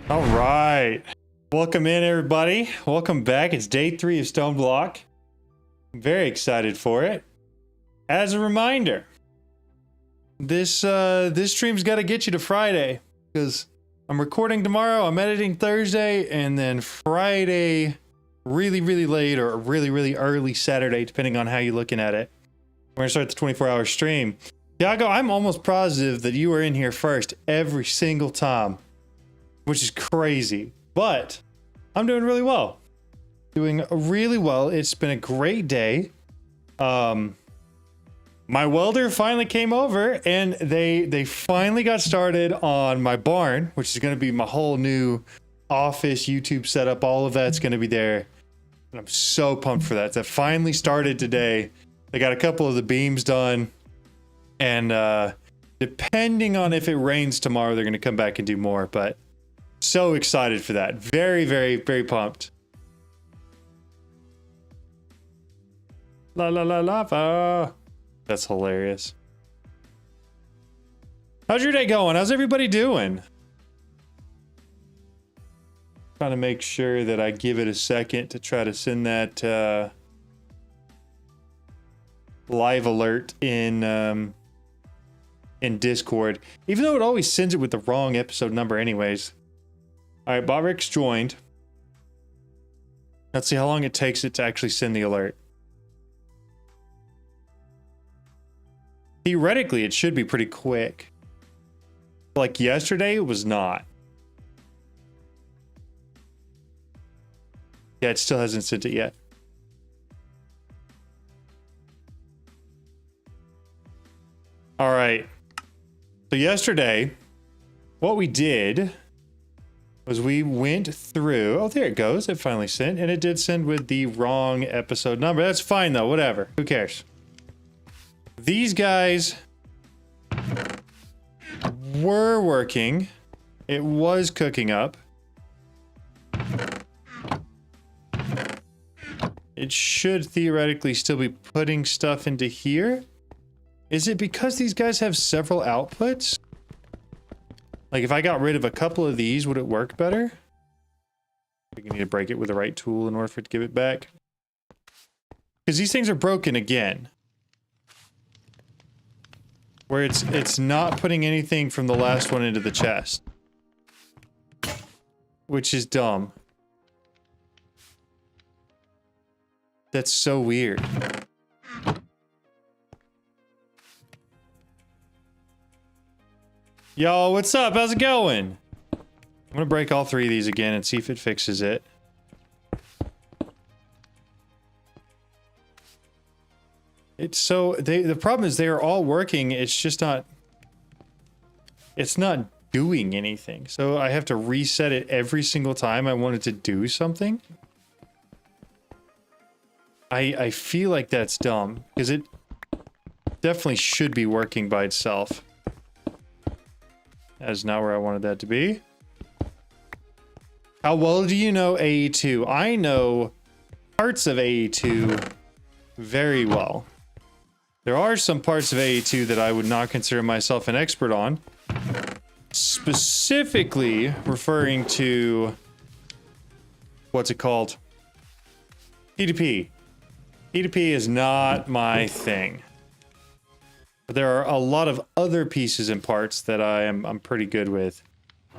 All right. Welcome in, everybody. Welcome back. It's day 3 of StoneBlock. I'm very excited for it. As a reminder, this stream's got to get you to Friday because I'm recording tomorrow, I'm editing Thursday, and then Friday, really late or really early Saturday, depending on how you're looking at it. We're gonna start the 24-hour stream. Yago, I'm almost positive that you were in here first every single time, which is crazy, but I'm doing really well. Doing really well. It's been a great day. My welder finally came over and they finally got started on my barn, which is going to be my whole new office, YouTube setup. All of that's going to be there. And I'm so pumped for that. That finally started today. They got a couple of the beams done. And depending on if it rains tomorrow, they're going to come back and do more. But so excited for that. Very pumped. Lava. That's hilarious. How's your day going? How's everybody doing? Trying to make sure that I give it a second to try to send that live alert in Discord, even though it always sends it with the wrong episode number anyways. All right, Bobrix joined. Let's see how long it takes it to actually send the alert. Theoretically, it should be pretty quick. Like yesterday, it was not. Yeah, it still hasn't sent it yet. All right. So yesterday, what we did was we went through... Oh, there it goes. It finally sent. And it did send with the wrong episode number. That's fine, though. Whatever. Who cares? These guys were working. It was cooking up. It should theoretically still be putting stuff into here. Is it because these guys have several outputs? Like if I got rid of a couple of these, would it work better? I think I need to break it with the right tool in order for it to give it back. Because these things are broken again. Where it's not putting anything from the last one into the chest. Which is dumb. That's so weird. Yo, what's up? How's it going? I'm gonna break all 3 of these again and see if it fixes it. It's so the problem is they are all working. It's just not. It's not doing anything. So I have to reset it every single time I want it to do something. I feel like that's dumb because it definitely should be working by itself. That is not where I wanted that to be. How well do you know AE2? I know parts of AE2 very well. There are some parts of AE2 that I would not consider myself an expert on. Specifically referring to... what's it called? P2P. P2P is not my thing. But there are a lot of other pieces and parts that I'm pretty good with.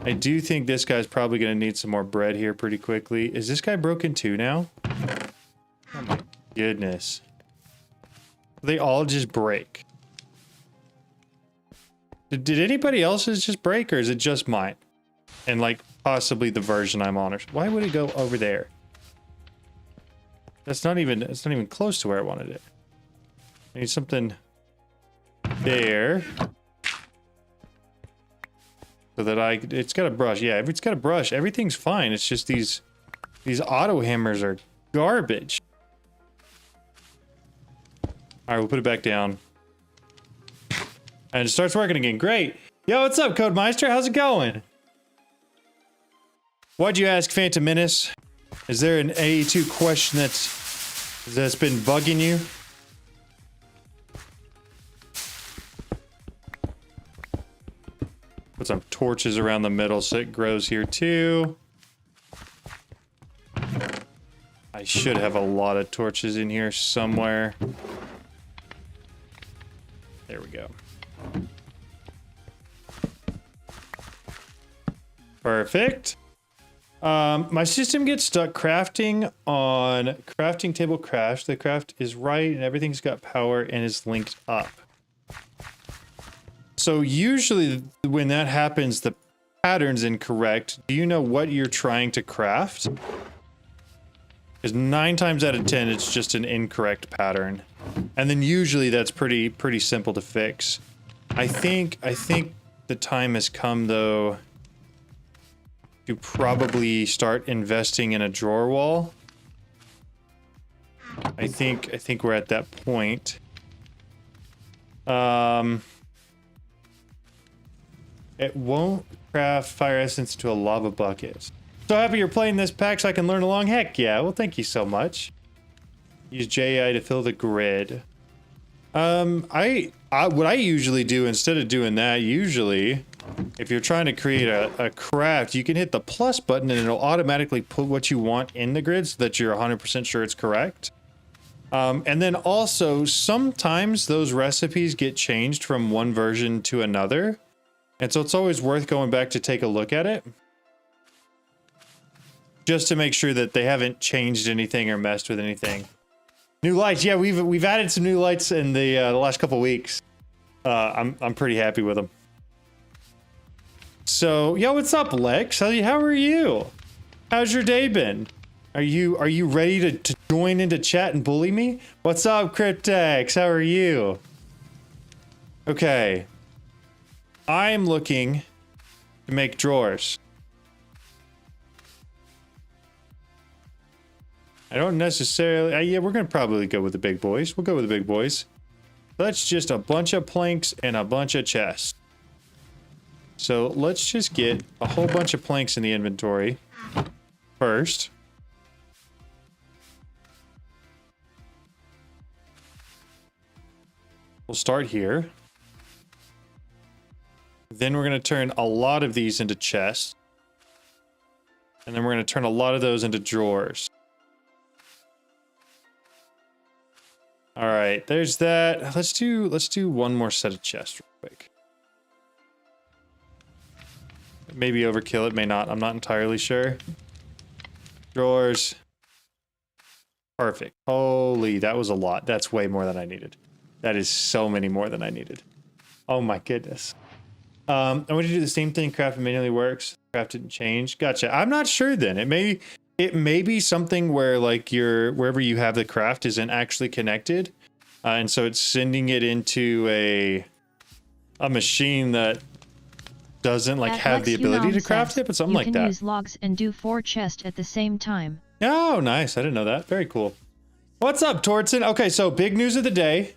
I do think this guy's probably going to need some more bread here pretty quickly. Is this guy broken too now? Oh my goodness. They all just break. Did anybody else's just break, or is it just mine? And like possibly the version I'm on. Or why would it go over there? It's not even close to where I wanted it. I need something there. So that it's got a brush. Yeah, it's got a brush. Everything's fine. It's just these auto hammers are garbage. All right, we'll put it back down. And it starts working again. Great. Yo, what's up, Codemeister? How's it going? Why'd you ask, Phantom Menace? Is there an AE2 question that's been bugging you? What's up? torches around the middle so it grows here too. I should have a lot of torches in here somewhere. There we go. Perfect. My system gets stuck crafting on crafting table crash. The craft is right and everything's got power and is linked up. So usually when that happens, the pattern's incorrect. Do you know what you're trying to craft? Because 9 times out of 10, it's just an incorrect pattern. And then usually that's pretty simple to fix. I think the time has come though to probably start investing in a drawer wall. I think we're at that point. It won't craft fire essence into a lava bucket. So happy you're playing this pack so I can learn along. Heck yeah, well thank you so much. Use JI to fill the grid. What I usually do instead of doing that, usually, if you're trying to create a craft, you can hit the plus button and it'll automatically put what you want in the grid so that you're 100% sure it's correct. And then also, sometimes those recipes get changed from one version to another. And so it's always worth going back to take a look at it. Just to make sure that they haven't changed anything or messed with anything. New lights, yeah, we've added some new lights in the last couple weeks. I'm pretty happy with them. So, yo, what's up, Lex? How are you? How's your day been? Are you ready to join into chat and bully me? What's up, Cryptex? How are you? Okay. I'm looking to make drawers. I don't necessarily... yeah, we're going to probably go with the big boys. We'll go with the big boys. That's just a bunch of planks and a bunch of chests. So let's just get a whole bunch of planks in the inventory first. We'll start here. Then we're going to turn a lot of these into chests. And then we're going to turn a lot of those into drawers. All right, there's that. Let's do one more set of chests real quick. Maybe overkill, it may not. I'm not entirely sure. Drawers. Perfect. Holy, that was a lot. That's way more than I needed. That is so many more than I needed. Oh my goodness. I'm going to do the same thing. Craft manually works. Craft didn't change. Gotcha. I'm not sure then. It may be something where like wherever you have the craft isn't actually connected. And so it's sending it into a machine that doesn't like have the ability to craft it, but something like that. You can use logs and do 4 chests at the same time. Oh, nice. I didn't know that. Very cool. What's up, Tortson? Okay, so big news of the day.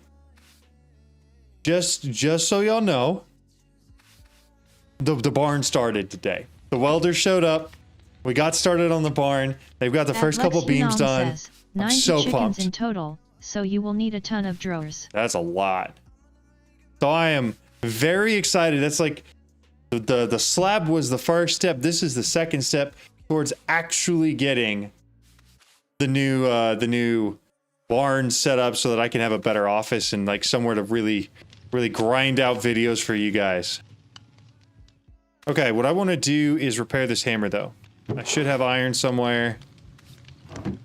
Just so y'all know, the barn started today. The welders showed up. We got started on the barn. They've got the first couple beams done. I'm so pumped. In total, so you will need a ton of drawers. That's a lot. So I am very excited. That's like the slab was the first step. This is the second step towards actually getting the new barn set up so that I can have a better office and like somewhere to really grind out videos for you guys. Okay, what I want to do is repair this hammer though. I should have iron somewhere.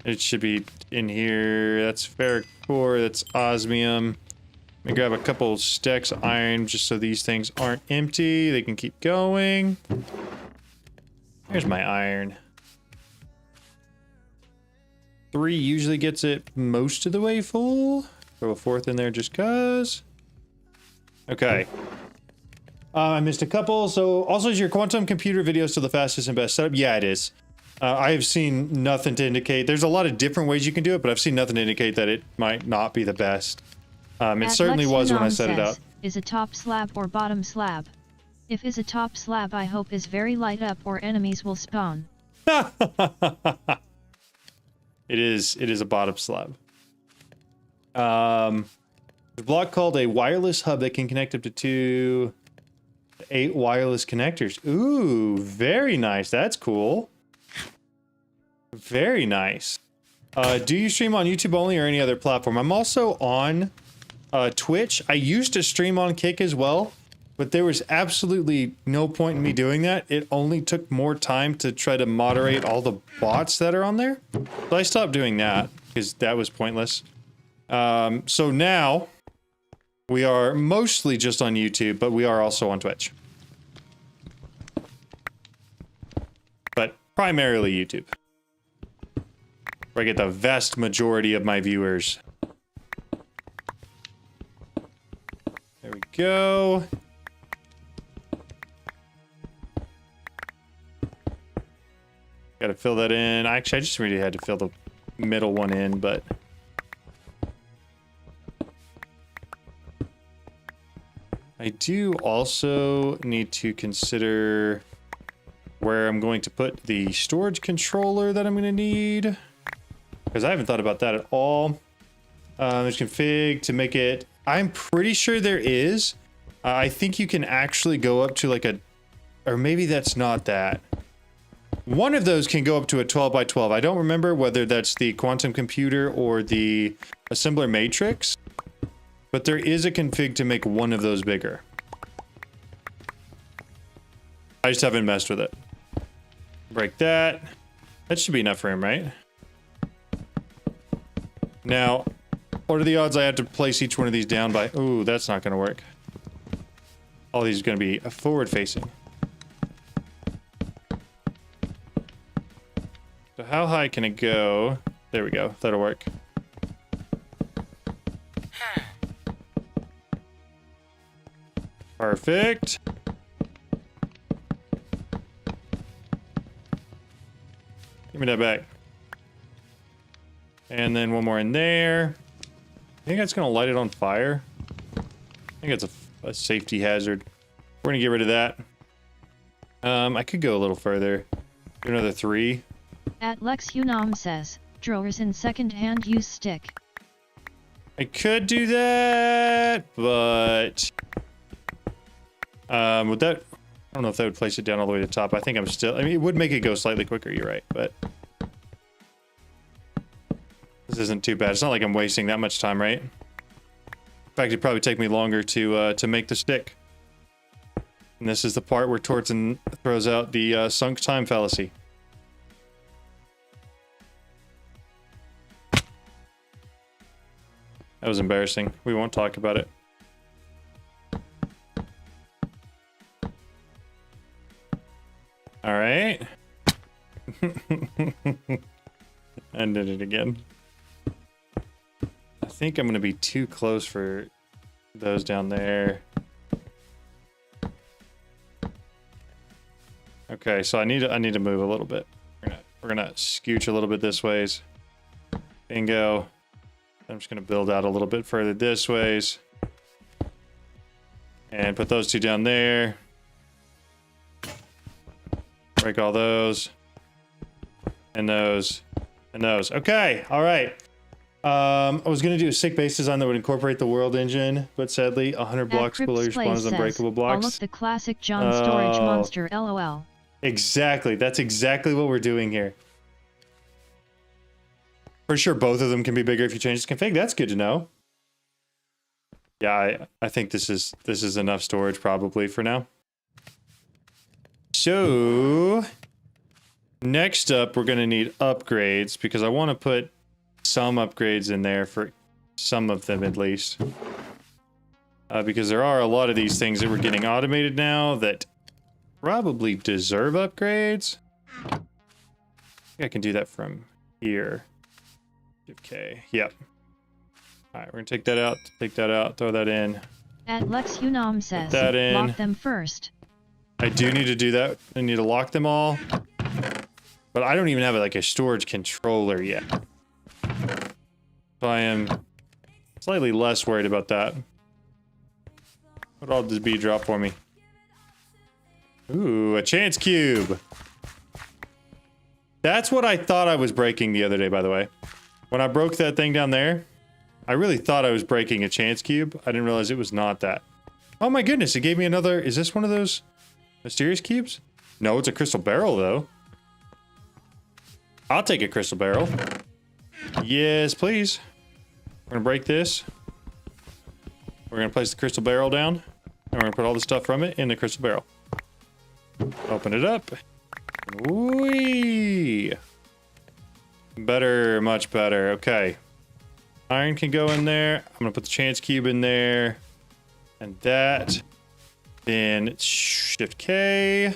It should be in here. That's ferric core, that's osmium. Let me grab a couple stacks of iron just so these things aren't empty. They can keep going. Here's my iron. 3 usually gets it most of the way full. Throw a 4th in there just cause. Okay. I missed a couple. So also, is your quantum computer video still the fastest and best setup? Yeah, it is. I have seen nothing to indicate. There's a lot of different ways you can do it, but I've seen nothing to indicate that it might not be the best. It certainly was when I set it up. Is a top slab or bottom slab? If is a top slab, I hope is very light up or enemies will spawn. It is a bottom slab. There's a block called a wireless hub that can connect up to 2 8 wireless connectors. Ooh, very nice. That's cool. Very nice. Do you stream on YouTube only or any other platform? I'm also on Twitch. I used to stream on Kick as well, but there was absolutely no point in me doing that. It only took more time to try to moderate all the bots that are on there. So I stopped doing that because that was pointless. So now we are mostly just on YouTube, but we are also on Twitch. But primarily YouTube, where I get the vast majority of my viewers. There we go. Gotta fill that in. Actually, I just really had to fill the middle one in, but... I do also need to consider where I'm going to put the storage controller that I'm going to need. Because I haven't thought about that at all. There's config to make it... I'm pretty sure there is. I think you can actually go up to like a... Or maybe that's not that. One of those can go up to a 12 by 12. I don't remember whether that's the quantum computer or the assembler matrix. But there is a config to make one of those bigger. I just haven't messed with it. Break that. That should be enough for him, right? Now, what are the odds I have to place each one of these down by... Ooh, that's not going to work. All these are going to be forward-facing. So how high can it go? There we go. That'll work. Perfect. Give me that back. And then one more in there. I think that's going to light it on fire. I think it's a safety hazard. We're going to get rid of that. I could go a little further. Do another 3. At Lex Unam says, drawers in second-hand use stick. I could do that, but... would that... I don't know if that would place it down all the way to the top. I think I'm still... I mean, it would make it go slightly quicker, you're right, but... This isn't too bad. It's not like I'm wasting that much time, right? In fact, it'd probably take me longer to make the stick. And this is the part where Tortzen throws out the sunk time fallacy. That was embarrassing. We won't talk about it. All right. And did it again. I think I'm going to be too close for those down there. Okay, so I need to move a little bit. We're gonna scooch a little bit this ways. Bingo. I'm just gonna build out a little bit further this ways. And put those two down there. Break all those. And those. And those. Okay, alright. I was gonna do a sick base design that would incorporate the world engine, but sadly 100 blocks below your spawn is unbreakable blocks. I'll look the classic John storage monster, LOL. Exactly, that's exactly what we're doing here. For sure both of them can be bigger if you change the config. That's good to know. Yeah, I think this is enough storage probably for now. So next up we're gonna need upgrades because I want to put some upgrades in there for some of them at least. Because there are a lot of these things that we're getting automated now that probably deserve upgrades. I think I can do that from here. Okay, yep. Alright, we're gonna take that out, throw that in. At Lex Unam says, that in. Lock them first. I do need to do that. I need to lock them all. But I don't even have like a storage controller yet. So I am slightly less worried about that. What all does B drop for me? Ooh, a chance cube. That's what I thought I was breaking the other day, by the way. When I broke that thing down there, I really thought I was breaking a chance cube. I didn't realize it was not that. Oh my goodness, it gave me another. Is this one of those mysterious cubes? No, it's a crystal barrel though. I'll take a crystal barrel. Yes, please. We're gonna break this. We're gonna place the crystal barrel down. And we're gonna put all the stuff from it in the crystal barrel. Open it up. Whee! Better, much better. Okay. Iron can go in there. I'm gonna put the chance cube in there. And that. Then shift K.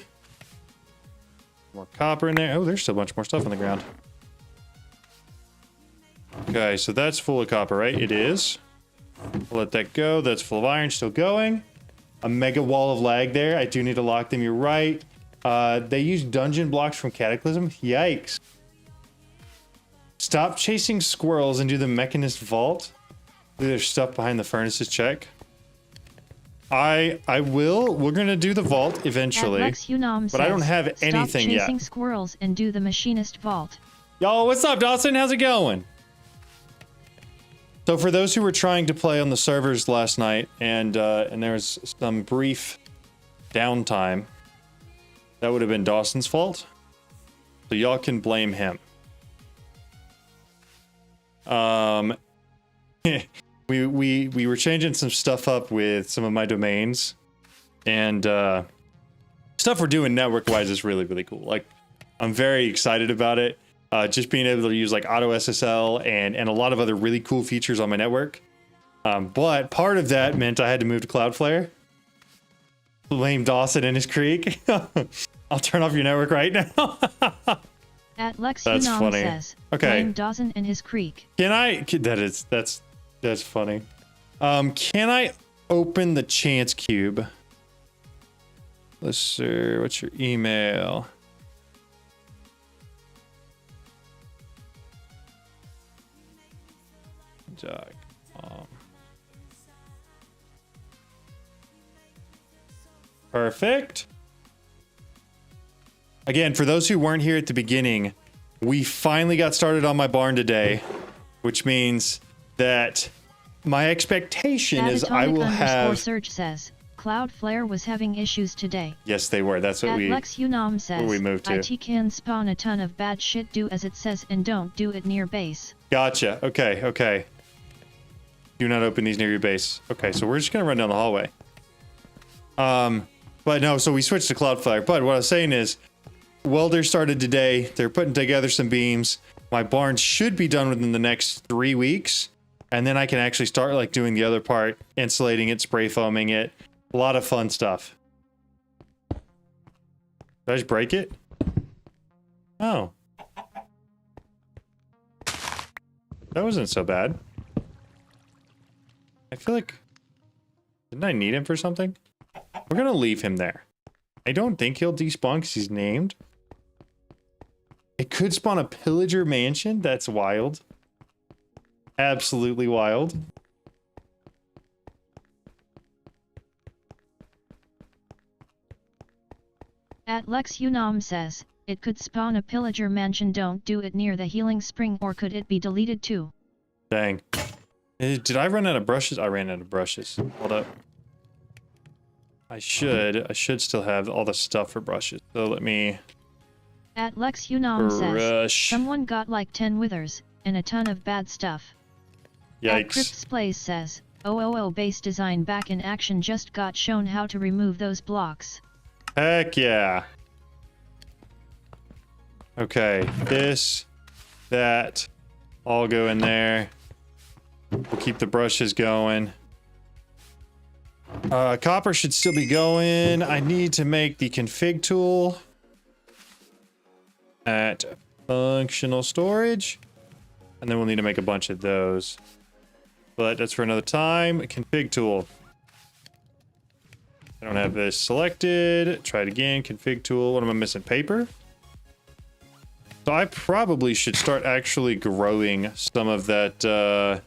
More copper in there. Oh, there's still a bunch more stuff on the ground. Okay, so that's full of copper, right? It is. We'll let that go. That's full of iron, still going. A mega wall of lag there. I do need to lock them, you're right. They use dungeon blocks from Cataclysm. Yikes. Stop chasing squirrels and do the Mechanist Vault. There's stuff behind the furnaces, check. I will. We're gonna do the vault eventually. But I don't have anything yet. Stop chasing squirrels and do the Machinist Vault. Yo, what's up, Dawson? How's it going? So for those who were trying to play on the servers last night and there was some brief downtime, that would have been Dawson's fault. So y'all can blame him. We were changing some stuff up with some of my domains, and stuff we're doing network wise is really, really cool. Like, I'm very excited about it. Just being able to use like auto SSL and a lot of other really cool features on my network. But part of that meant I had to move to Cloudflare. Blame Dawson and his creek. I'll turn off your network right now. At Lex That's Unam funny. says, Okay. blame Dawson and his creek. That's funny. Can I open the chance cube? Let's see. What's your email? Perfect. Again, for those who weren't here at the beginning, we finally got started on my barn today, which means that my expectation is I will have... Surge says, Cloudflare was having issues today. Yes, they were. That's what Lex Unam says, we moved to. IT can spawn a ton of bad shit, do as it says and don't do it near base. Gotcha. Okay, okay. Do not open these near your base. Okay, so we're just gonna run down the hallway. But no, so we switched to Cloudflare. But what I was saying is, welders started today. They're putting together some beams. My barn should be done within the next 3 weeks. And then I can actually start like doing the other part, insulating it, spray foaming it. A lot of fun stuff. Did I just break it? Oh. That wasn't so bad. I feel like... Didn't I need him for something? We're gonna leave him there. I don't think he'll despawn because he's named. It could spawn a pillager mansion. That's wild. Absolutely wild. At Lex Unam says, it could spawn a pillager mansion, don't do it near the healing spring, or could it be deleted too? Dang. Did I run out of brushes? I ran out of brushes. Hold up. I should still have all the stuff for brushes. So let me... At Lex Unam says, someone got like 10 withers, and a ton of bad stuff. Yikes. At Crypts Plays says, base design back in action, just got shown how to remove those blocks. Heck yeah. Okay, this, that, all go in there. We'll keep the brushes going. Copper should still be going. I need to make the config tool at functional storage. And then we'll need to make a bunch of those. But that's for another time. Config tool. I don't have this selected. Try it again. Config tool. What am I missing? Paper? So I probably should start actually growing some of that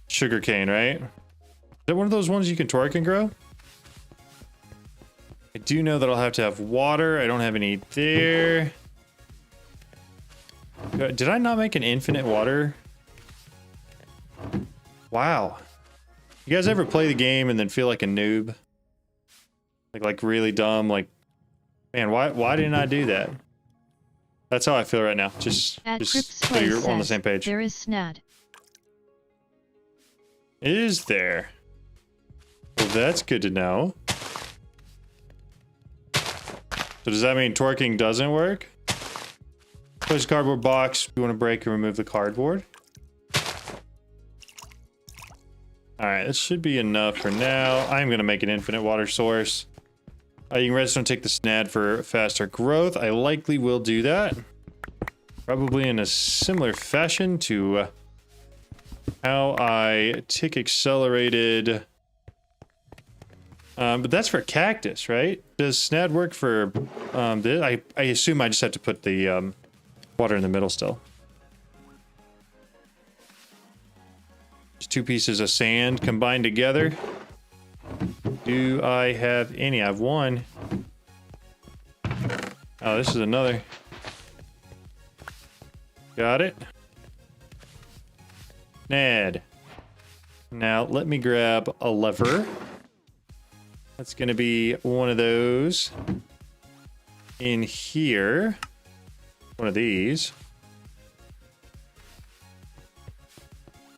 sugarcane, right? Is that one of those ones you can torque and grow? I do know that I'll have to have water. I don't have any there. Did I not make an infinite water? Wow. You guys ever play the game and then feel like a noob? Like really dumb, like, man, why didn't I do that? That's how I feel right now. Just so you're on the same page. There is SNAD. Is there? Well, that's good to know. So does that mean torquing doesn't work? Place a cardboard box. We want to break and remove the cardboard. Alright, this should be enough for now. I'm going to make an infinite water source. You can redstone take the SNAD for faster growth. I likely will do that. Probably in a similar fashion to how I tick accelerated. But that's for cactus, right? Does SNAD work for this? I assume I just have to put the water in the middle still. Just 2 pieces of sand combined together. Do I have any? I have 1. Oh, this is another. Got it. SNAD. Now let me grab a lever. That's going to be one of those in here. One of these.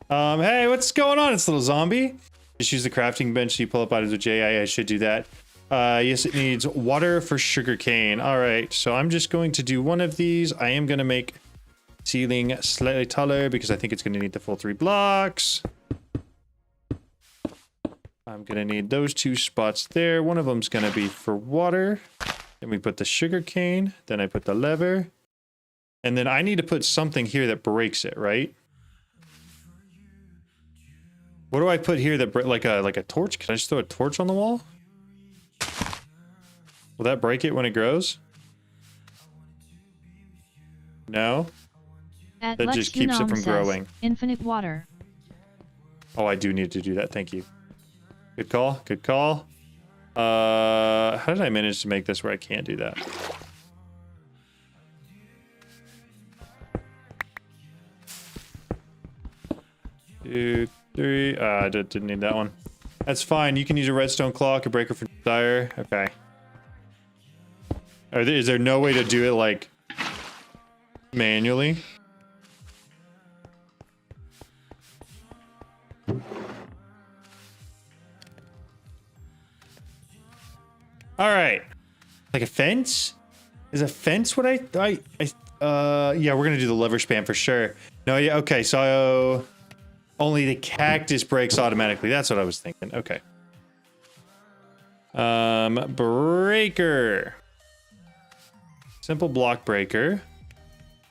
Hey, what's going on? It's little zombie. Just use the crafting bench so you pull up items with J. I should do that. Yes, it needs water for sugarcane. All right, so I'm just going to do one of these. I am going to make ceiling slightly taller because I think it's going to need the full 3 blocks. I'm going to need those 2 spots there. One of them's going to be for water. Then we put the sugarcane. Then I put the lever. And then I need to put something here that breaks it, right? What do I put here that like a torch? Can I just throw a torch on the wall? Will that break it when it grows? No. That just keeps it from growing. Infinite water. Oh, I do need to do that. Thank you. Good call. Good call. How did I manage to make this where I can't do that? 2, 3. I didn't need that one. That's fine. You can use a redstone clock, a breaker for desire. Okay. Is there no way to do it like manually? All right. Like a fence? Is a fence what yeah, we're going to do the lever spam for sure. No, yeah, okay. So only the cactus breaks automatically. That's what I was thinking. Okay. Breaker. Simple block breaker.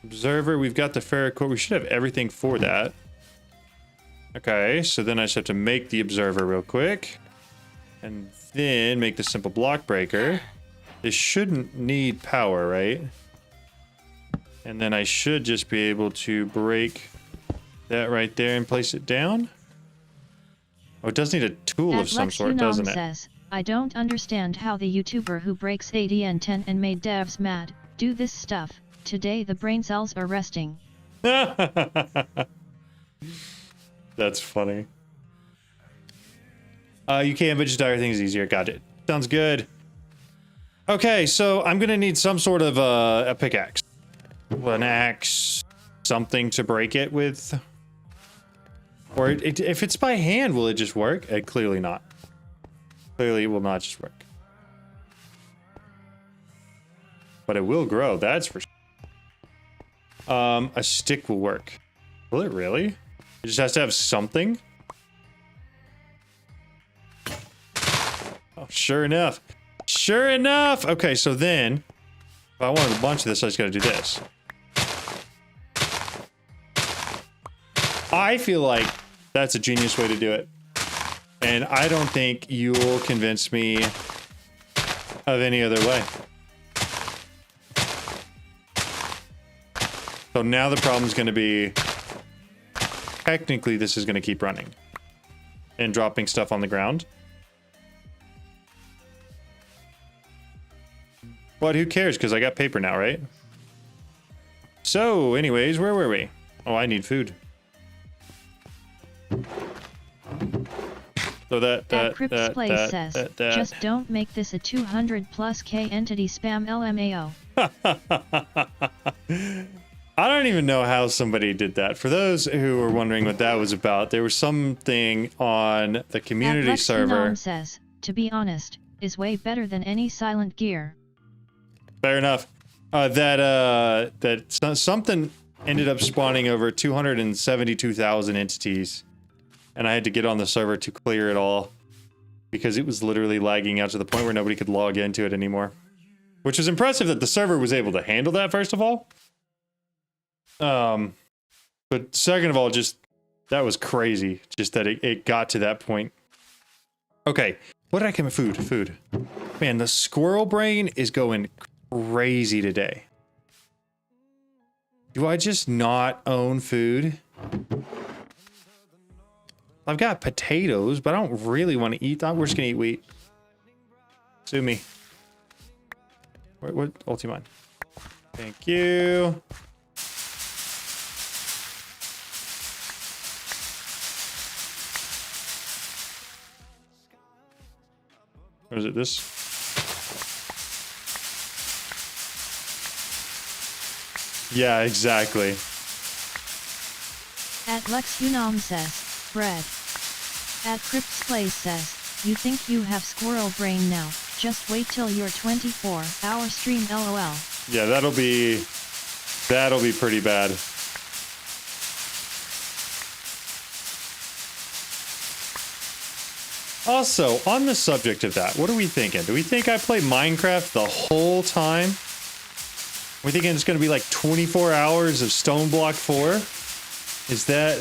Observer, we've got the ferric core. We should have everything for that. Okay, so then I just have to make the observer real quick. And then make the simple block breaker. This shouldn't need power, right? And then I should just be able to break that right there and place it down. Oh, it does need a tool of some sort, doesn't it? Says, I don't understand how the YouTuber who breaks ADN10 and made devs mad do this stuff. Today the brain cells are resting. That's funny. You can, but just dire things easier. Got it. Sounds good. Okay, so I'm gonna need some sort of a pickaxe. An axe, something to break it with. Or if it's by hand, will it just work? Clearly not. Clearly it will not just work. But it will grow, that's for sure. A stick will work. Will it really? It just has to have something? Oh, sure enough. Sure enough! Okay, so then, if I wanted a bunch of this, I just gotta do this. I feel like that's a genius way to do it. And I don't think you'll convince me of any other way. So now the problem is going to be, technically this is going to keep running and dropping stuff on the ground. But who cares? Because I got paper now, right? So anyways, where were we? Oh, I need food. So that Crypt's Place says, just don't make this a 200+ K entity spam LMAO. I don't even know how somebody did that. For those who were wondering what that was about, there was something on the community server. Says, to be honest, is way better than any silent gear. Fair enough. Something ended up spawning over 272,000 entities, and I had to get on the server to clear it all because it was literally lagging out to the point where nobody could log into it anymore. Which is impressive that the server was able to handle that, first of all. But second of all, just that was crazy. Just that it got to that point. Okay, what did I come? Food. Man, the squirrel brain is going crazy today. Do I just not own food? I've got potatoes, but I don't really want to eat that. We're just gonna eat wheat. Sue me. What? Ultimine. Thank you. Or is it this? Yeah, exactly. At Lex Unam says, bread. At Crypt's Place says, you think you have squirrel brain now, just wait till your 24-hour stream LOL. Yeah, that'll be pretty bad. Also, on the subject of that, what are we thinking? Do we think I play Minecraft the whole time? We're thinking it's going to be like 24 hours of StoneBlock 4? Is that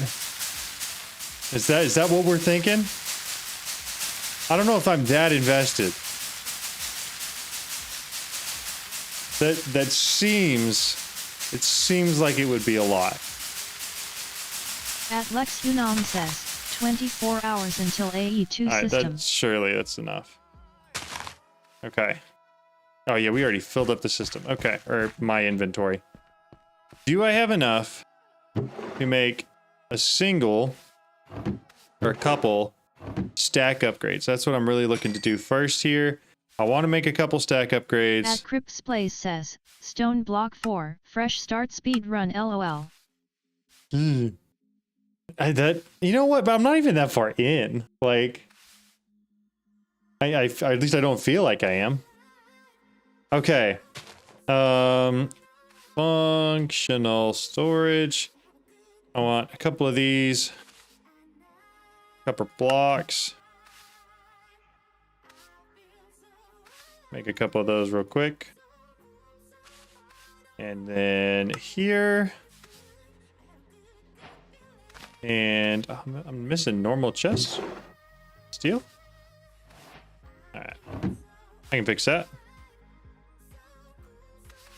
what we're thinking? I don't know if I'm that invested. It seems like it would be a lot. At Lex Unam says, 24 hours until AE2 Alright, system. Surely that's enough. Okay. Oh yeah, we already filled up the system. Okay, or my inventory. Do I have enough to make a single or a couple stack upgrades? That's what I'm really looking to do first here. I want to make a couple stack upgrades. At Crypt's Place says, StoneBlock 4, fresh start speed run LOL. You know what? But I'm not even that far in. Like, at least I don't feel like I am. Okay. Functional storage. I want a couple of these. Couple blocks. Make a couple of those real quick. And then here. And I'm missing normal chests. Steel? Alright. I can fix that.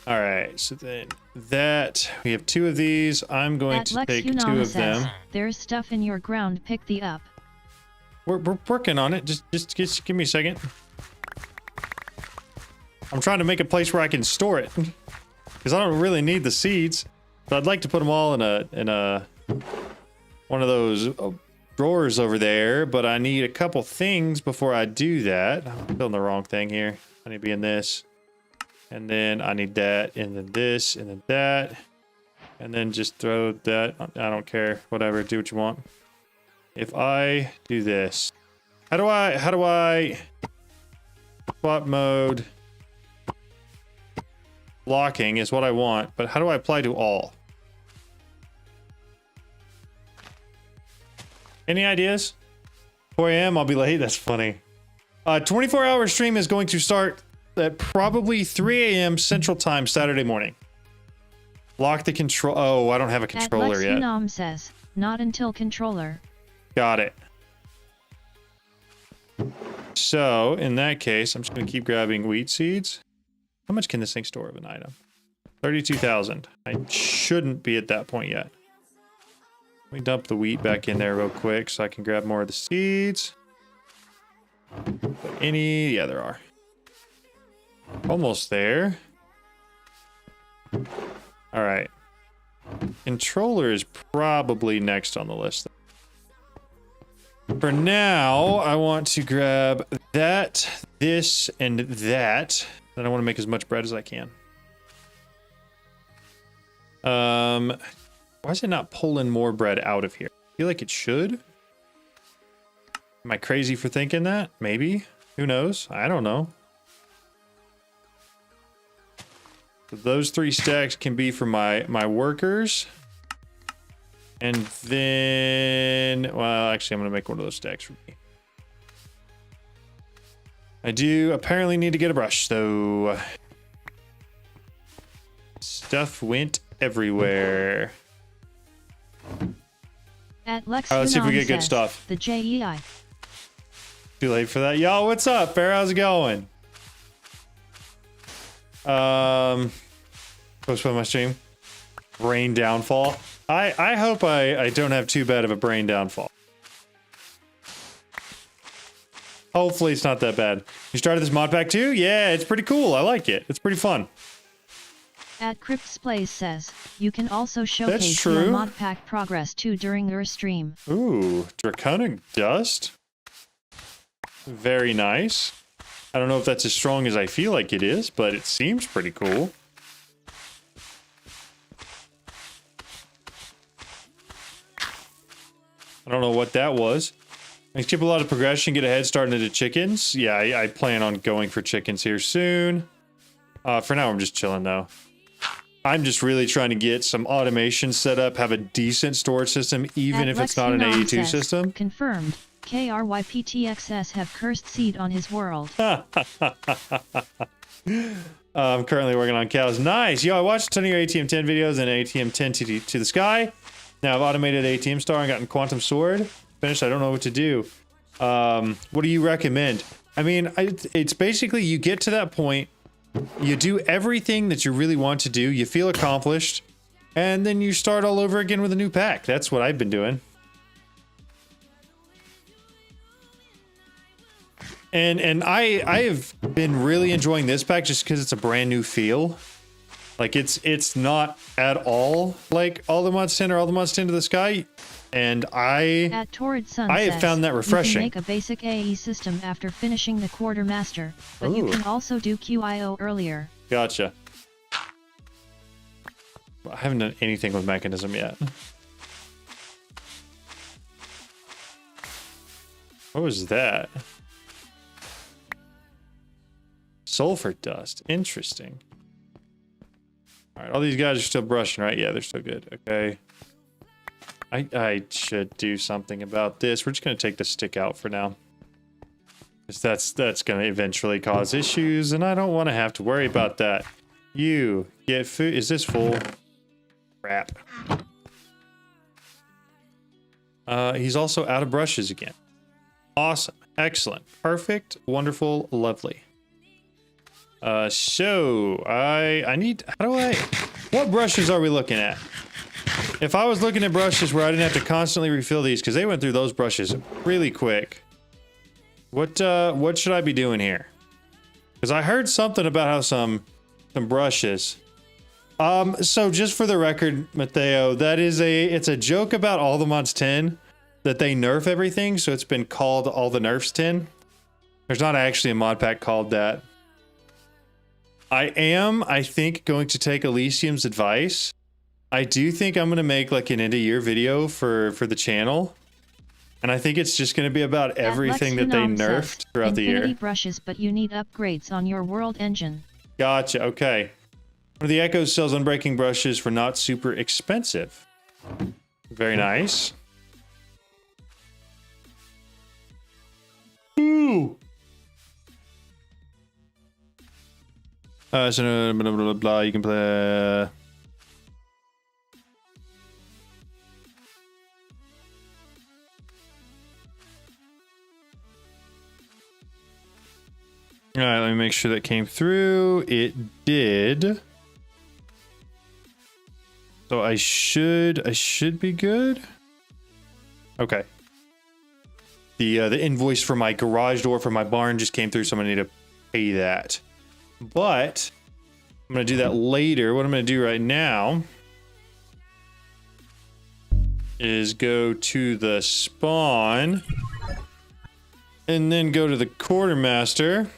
Alright, so then that we have 2 of these. I'm going to take 2 of them. There's stuff in your ground, pick the up. We're working on it. Just give me a second. I'm trying to make a place where I can store it. Because I don't really need the seeds. But I'd like to put them all in a one of those drawers over there, but I need a couple things before I do that. I'm building the wrong thing here. I need to be in this. And then I need that, and then this, and then that. And then just throw that. I don't care. Whatever. Do what you want. If I do this. How do I swap mode? Blocking is what I want, but how do I apply to all? Any ideas? 4 a.m. I'll be late. That's funny. 24-hour stream is going to start at probably 3 a.m. Central Time Saturday morning. Lock the control. Oh, I don't have a controller yet. Unam says, not until controller. Got it. So in that case, I'm just going to keep grabbing wheat seeds. How much can this thing store of an item? 32,000. I shouldn't be at that point yet. Let me dump the wheat back in there real quick so I can grab more of the seeds. Yeah, there are. Almost there. All right. Controller is probably next on the list. For now, I want to grab that, this, and that. Then I want to make as much bread as I can. Why is it not pulling more bread out of here? I feel like it should. Am I crazy for thinking that? Maybe. Who knows? I don't know. So those 3 stacks can be for my workers. And then, well, actually, I'm going to make one of those stacks for me. I do apparently need to get a brush, though. Stuff went everywhere. At Lex All right, let's see if we get good says, stuff. The JEI. Too late for that. Yo, what's up, Bear? How's it going? Post on my stream. Brain downfall. I hope I don't have too bad of a brain downfall. Hopefully it's not that bad. You started this mod pack too? Yeah, it's pretty cool. I like it. It's pretty fun. At Crypt's Plays says, you can also showcase true. your mod pack progress too during your stream. Ooh, Draconic Dust. Very nice. I don't know if that's as strong as I feel like it is, but it seems pretty cool. I don't know what that was. I skip a lot of progression, get a head start into chickens. Yeah, I plan on going for chickens here soon. For now, I'm just chilling though. I'm just really trying to get some automation set up, have a decent storage system, even if it's not an AE2 system. Confirmed. KRYPTXS have cursed seed on his world. I'm currently working on cows. Nice. Yo, I watched a ton of your ATM 10 videos and ATM 10 to the sky. Now I've automated ATM star and gotten quantum sword. Finished. I don't know what to do. What do you recommend? I mean, it's basically you get to that point, you do everything that you really want to do, you feel accomplished, and then you start all over again with a new pack. That's what I've been doing. And I have been really enjoying this pack just because it's a brand new feel. Like it's not at all like all the mods 10 or all the mods 10 to the sky. And At Torrid Sun I have found that refreshing. You can make a basic AE system after finishing the Quartermaster, but you can also do QIO earlier. Gotcha. I haven't done anything with mechanism yet. What was that? Sulfur dust. Interesting. All right, all these guys are still brushing, right? Yeah, they're still good. Okay. I should do something about this. We're just going to take the stick out for now. Because that's going to eventually cause issues, and I don't want to have to worry about that. You get food. Is this full? Crap. He's also out of brushes again. Awesome. Excellent. Perfect. Wonderful. Lovely. So I need, what brushes are we looking at? If I was looking at brushes where I didn't have to constantly refill these, because they went through those brushes really quick. What should I be doing here? Because I heard something about how some brushes. So just for the record, Mateo, it's a joke about all the mods 10 that they nerf everything, so it's been called all the nerfs 10. There's not actually a mod pack called that. I think, going to take Elysium's advice. I do think I'm going to make like an end of year video for the channel. And I think it's just going to be about everything that they nerfed throughout the year. Brushes, but you need upgrades on your world engine. Gotcha. Okay. One of the Echo sells unbreaking brushes for not super expensive. Very nice. Ooh. So blah, blah, blah, blah. You can play. All right, let me make sure that came through. It did. So I should be good. Okay. The invoice for my garage door for my barn just came through, so I'm gonna need to pay that. But I'm gonna do that later. What I'm gonna do right now is go to the spawn And then go to the quartermaster.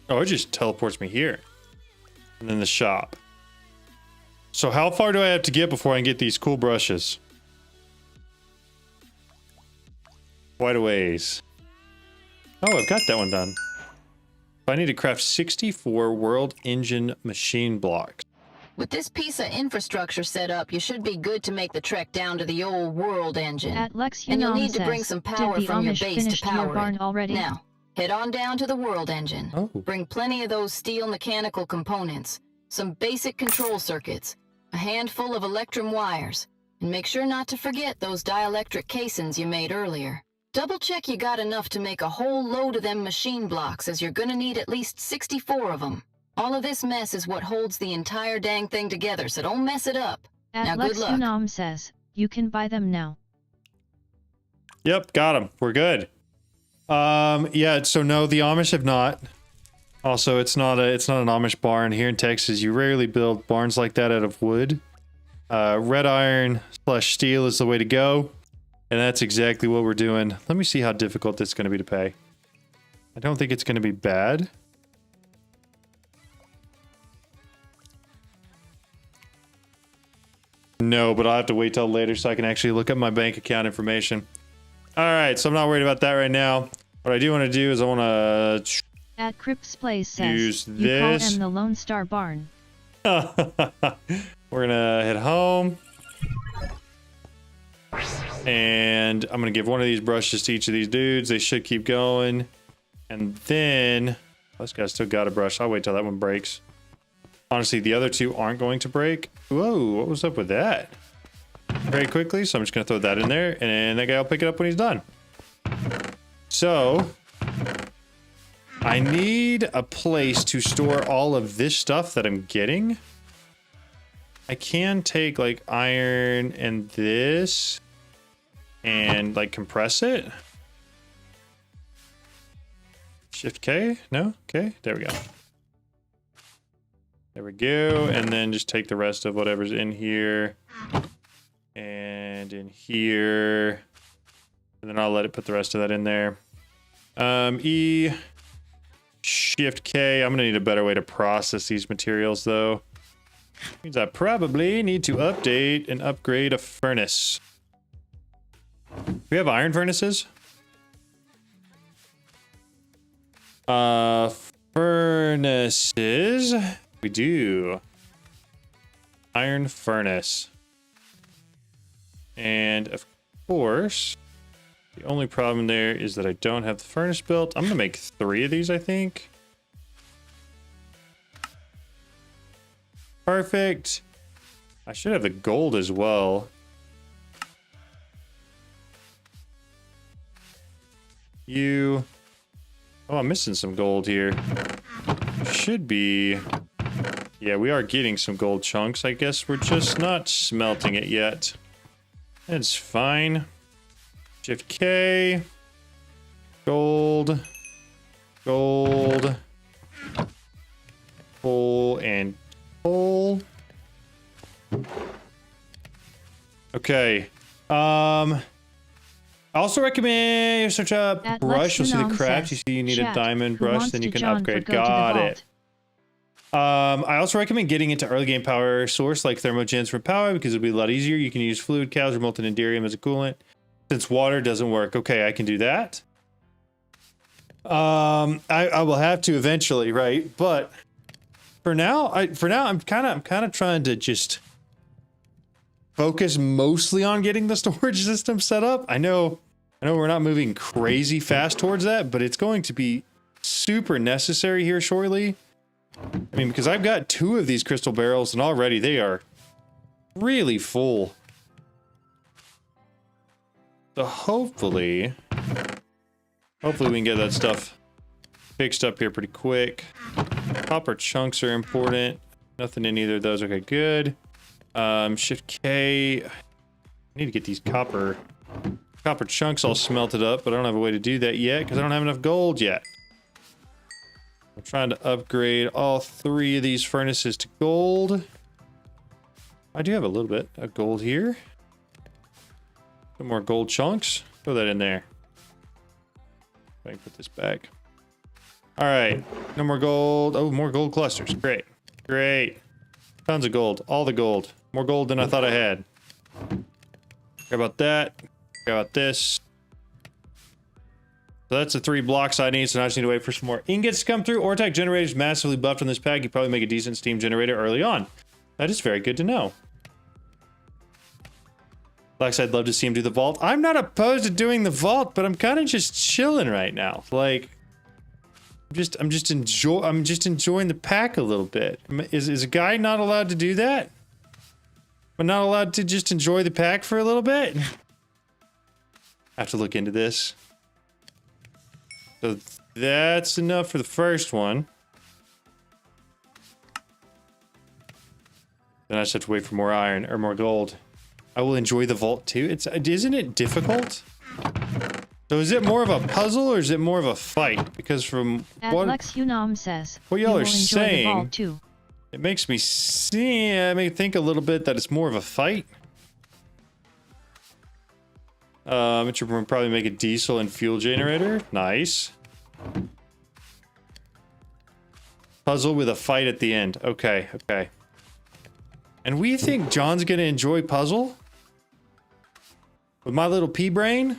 Oh, it just teleports me here. And then the shop. So how far do I have to get before I can get these cool brushes? Quite a ways. Oh, I've got that one done. I need to craft 64 world engine machine blocks. With this piece of infrastructure set up, you should be good to make the trek down to the old world engine. At Lex And you'll Yunong need to bring says, some power did the from your Amish base to finished your power barn it. already? Now, head on down to the world engine. Oh. Bring plenty of those steel mechanical components, some basic control circuits, a handful of electrum wires, and make sure not to forget those dielectric casings you made earlier. Double check you got enough to make a whole load of them machine blocks, as you're gonna need at least 64 of them. All of this mess is what holds the entire dang thing together, so don't mess it up. At Now, Lex good luck. Yunong says, you can buy them now. Yep, got them. We're good. Yeah, so no, the Amish have not. Also, it's not an Amish barn. Here in Texas, you rarely build barns like that out of wood. Red iron / steel is the way to go. And that's exactly what we're doing. Let me see how difficult this is going to be to pay. I don't think it's going to be bad. No, but I'll have to wait till later so I can actually look up my bank account information. Alright, so I'm not worried about that right now. What I do want to do is I want to... At Cripps Place says, Use you call this. them the Lone Star Barn. We're gonna head home. And I'm gonna give one of these brushes to each of these dudes. They should keep going. And then... This guy's still got a brush. I'll wait till that one breaks. Honestly, the other two aren't going to break. Whoa, what was up with that? Very quickly, so I'm just gonna throw that in there. And that guy will pick it up when he's done. So... I need a place to store all of this stuff that I'm getting. I can take like iron and this and like compress it. Shift K? No? Okay, there we go. There we go. And then just take the rest of whatever's in here and in here. And then I'll let it put the rest of that in there. E... Shift K. I'm gonna need a better way to process these materials though. Means I probably need to update and upgrade a furnace. We have iron furnaces? Furnaces. We do. Iron furnace. And of course, the only problem there is that I don't have the furnace built. I'm gonna make 3 of these, I think. Perfect. I should have the gold as well. Oh, I'm missing some gold here. Should be... Yeah, we are getting some gold chunks. I guess we're just not smelting it yet. That's fine. Shift K, gold, gold, coal, and coal. Okay. I also recommend you search up At brush. You'll see the Lexanon crafts. You says, see you need a chat, diamond who brush, wants then you to can John for upgrade. go to the Got vault? it. I also recommend getting into early game power source like thermogens for power because it'll be a lot easier. You can use fluid cows or molten enderium as a coolant. Since water doesn't work. Okay, I can do that. I will have to eventually, right? But for now, I'm kind of trying to just focus mostly on getting the storage system set up. I know we're not moving crazy fast towards that, but it's going to be super necessary here shortly. I mean, because I've got 2 of these crystal barrels and already they are really full. So hopefully we can get that stuff fixed up here pretty quick. Copper chunks are important. Nothing in either of those. Okay, good. Shift K. I need to get these copper chunks all smelted up, but I don't have a way to do that yet because I don't have enough gold yet. I'm trying to upgrade all 3 of these furnaces to gold. I do have a little bit of gold here. Some more gold chunks. Throw that in there. I can put this back. All right, no more gold. Oh, more gold clusters. Great, great. Tons of gold. All the gold. More gold than I thought I had. Care about that. Care about this. So that's the 3 blocks I need, so now I just need to wait for some more ingots to come through. Ore-tech generator is massively buffed on this pack. You probably make a decent steam generator early on. That is very good to know. Lex, I'd love to see him do the vault. I'm not opposed to doing the vault, but I'm kind of just chilling right now. Like, I'm just enjoying the pack a little bit. Is a guy not allowed to do that? I'm not allowed to just enjoy the pack for a little bit? I have to look into this. So that's enough for the first one. Then I just have to wait for more iron or more gold. I will enjoy the vault too. Isn't it difficult? So is it more of a puzzle or is it more of a fight? Because from what Unam says, what y'all are saying, the vault too. It makes me think a little bit that it's more of a fight. It should probably make a diesel and fuel generator. Nice. Puzzle with a fight at the end. Okay, okay. And we think John's gonna enjoy puzzle? With my little pea brain?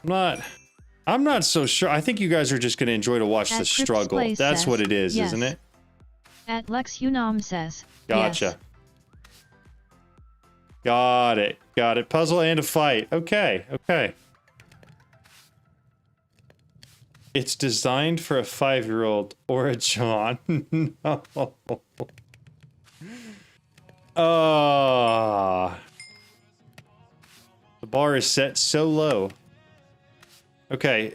I'm not so sure. I think you guys are just gonna enjoy to watch the struggle. That's says, what it is, yes. isn't it? At Lex Unam says, Gotcha. Yes. Got it. Got it. Puzzle and a fight. Okay. Okay. It's designed for a 5-year-old or a John. No. The bar is set so low. Okay.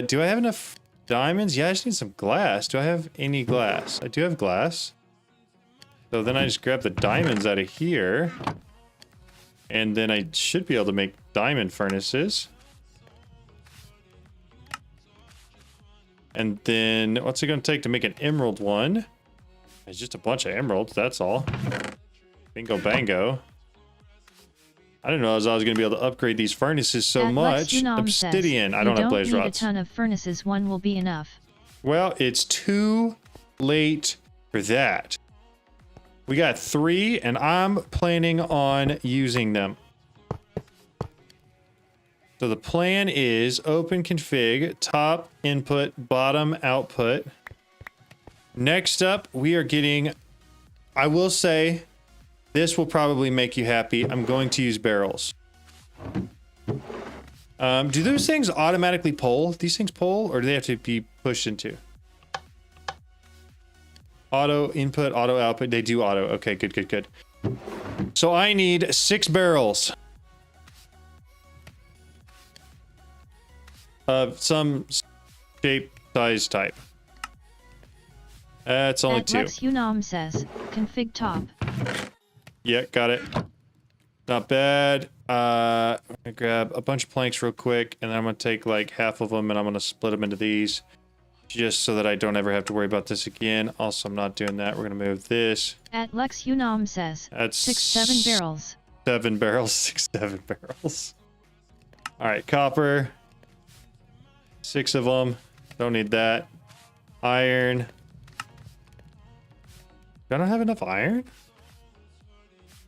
Do I have enough diamonds? Yeah, I just need some glass. Do I have any glass? I do have glass. So then I just grab the diamonds out of here. And then I should be able to make diamond furnaces. And then what's it going to take to make an emerald one? It's just a bunch of emeralds, that's all. Bingo bango. I didn't know I was going to be able to upgrade these furnaces so much. Obsidian. I don't have blaze rods. A ton of furnaces, one will be enough. Well, it's too late for that. We got 3, and I'm planning on using them. So the plan is open config, top input, bottom output. Next up, we are getting, I will say, this will probably make you happy. I'm going to use barrels. Do those things automatically pull? These things pull, or do they have to be pushed into? Auto input, auto output. They do auto. Okay, good, good, good. So I need 6 barrels. Of some shape, size, type. That's only 2. Lex Unam says, config top. Yeah, got it. Not bad. I'm gonna grab a bunch of planks real quick, and then I'm gonna take like half of them, and I'm gonna split them into these. Just so that I don't ever have to worry about this again. Also, I'm not doing that. We're going to move this. At Lex Unam says, that's 6, 7 barrels. 7 barrels, 6, 7 barrels. All right, copper. 6 of them. Don't need that. Iron. Do I not have enough iron?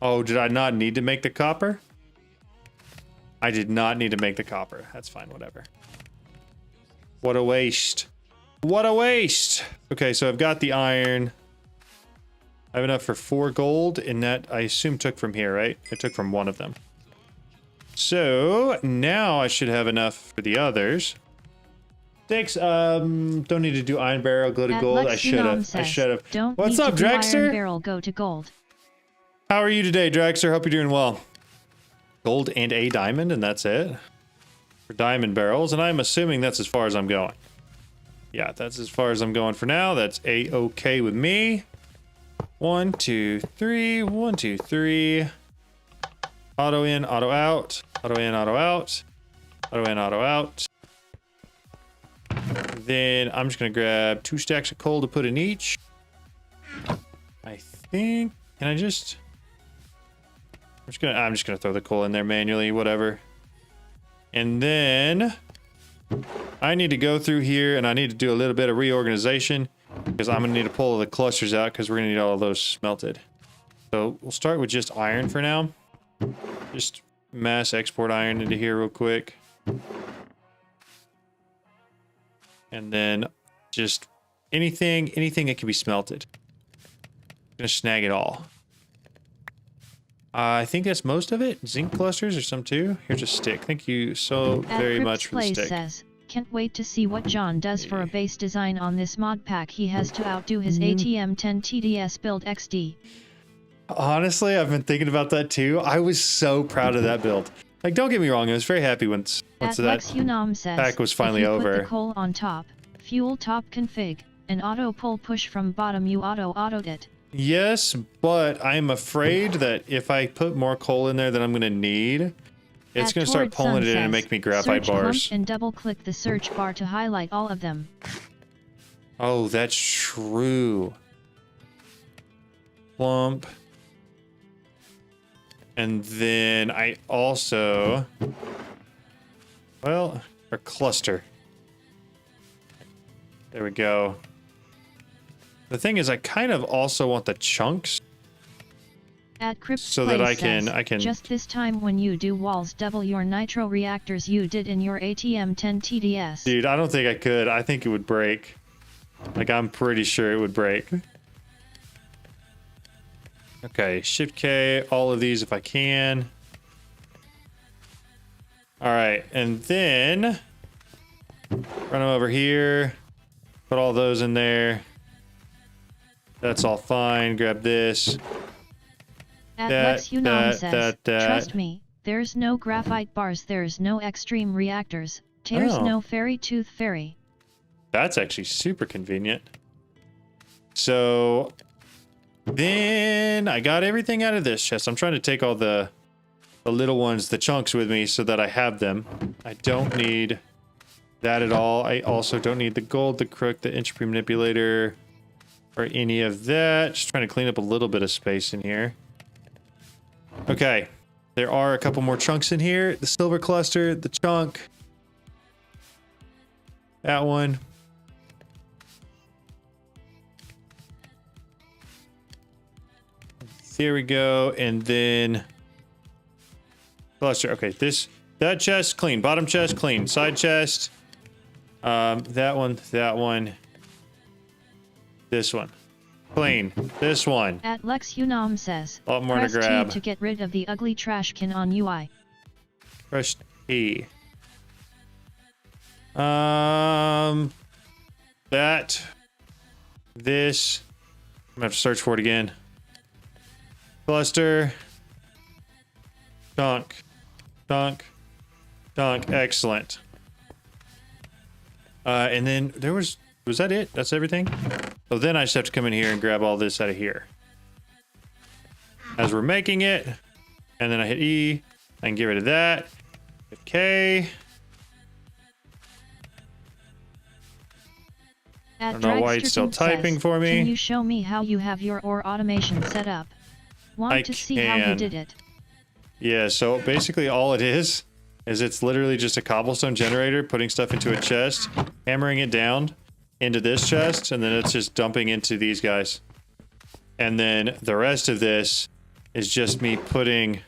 Oh, did I not need to make the copper? I did not need to make the copper. That's fine, whatever. What a waste. What a waste! Okay, so I've got the iron. I have enough for 4 gold, and that I assume took from here, right? I took from one of them. So now I should have enough for the others. 6. Don't need to do iron barrel. Go to gold. I should have. I should have. What's up, Dragster? Iron barrel, go to gold. How are you today, Dragster? Hope you're doing well. Gold and a diamond, and that's it for diamond barrels. And I'm assuming that's as far as I'm going. Yeah, that's as far as I'm going for now. That's a-okay with me. 1, 2, 3. 1, 2, 3. Auto in, auto out. Auto in, auto out. Auto in, auto out. Then I'm just gonna grab 2 stacks of coal to put in each. I think. Can I just? I'm just gonna throw the coal in there manually. Whatever. And then I need to go through here and I need to do a little bit of reorganization because I'm going to need to pull the clusters out because we're going to need all of those smelted. So we'll start with just iron for now. Just mass export iron into here real quick. And then just anything that can be smelted. I'm going to snag it all. I think that's most of it. Zinc clusters or some too. Here's a stick. Thank you so very much for the stick. Says, can't wait to see what John does for a base design on this mod pack. He has to outdo his ATM 10 TDS build XD. Honestly, I've been thinking about that too. I was so proud of that build. Like, don't get me wrong, I was very happy once that pack was finally over. Put the coal on top, fuel top config, and auto pull push from bottom, you autoed it. Yes, but I'm afraid that if I put more coal in there than I'm going to need, it's going to start pulling it in and make me graphite bars. And double click the search bar to highlight all of them. Oh, that's true. Plump. And then I also, well, a cluster. There we go. The thing is, I kind of also want the chunks. So that I can just this time when you do walls, double your nitro reactors you did in your ATM 10 TDS. Dude, I don't think I could. I think it would break. Like, I'm pretty sure it would break. Okay, Shift K, all of these if I can. All right, and then run them over here. Put all those in there. That's all fine. Grab this. Trust me, there's no graphite bars, there's no extreme reactors, there's no fairy tooth fairy. That's actually super convenient. So then I got everything out of this chest. I'm trying to take all the little ones, the chunks with me so that I have them. I don't need that at all. I also don't need the gold, the crook, the entropy manipulator, or any of that. Just trying to clean up a little bit of space in here. Okay, there are a couple more chunks in here. The silver cluster, the chunk. That one. There we go, and then cluster. Okay, that chest clean, bottom chest clean, side chest. That one. This one. Clean. This one. At Lex Unam says, a lot more to grab. T to get rid of the ugly trash can on UI. Press E. This. I'm gonna have to search for it again. Cluster. Dunk. Excellent. And then there was that it? That's everything? So then I just have to come in here and grab all this out of here. As we're making it, and then I hit E, I can get rid of that. Hit K. I don't know why it's still typing for me. Can you show me how you have your ore automation set up? Want to see how you did it. Yeah, so basically all it is it's literally just a cobblestone generator putting stuff into a chest, hammering it down into this chest, and then it's just dumping into these guys. And then the rest of this is just me putting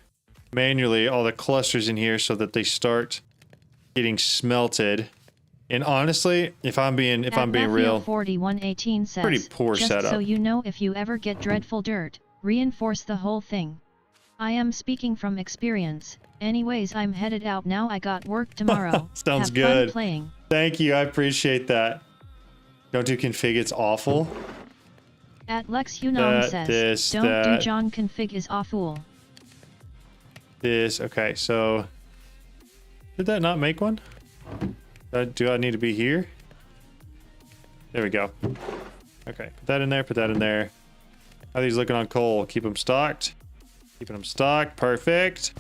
manually all the clusters in here so that they start getting smelted. And honestly, if I'm being real, 4118 says, pretty poor just setup. So you know, if you ever get dreadful dirt, reinforce the whole thing. I am speaking from experience. Anyways, I'm headed out now. I got work tomorrow. Sounds Have good. Fun playing. Thank you. I appreciate that. Don't do config. It's awful. At Lex Unam says, don't do John config is awful. This. Okay, so did that not make one? Do I need to be here? There we go. Okay, put that in there. Put that in there. How are these looking on coal? Keep them stocked. Keeping them stocked. Perfect.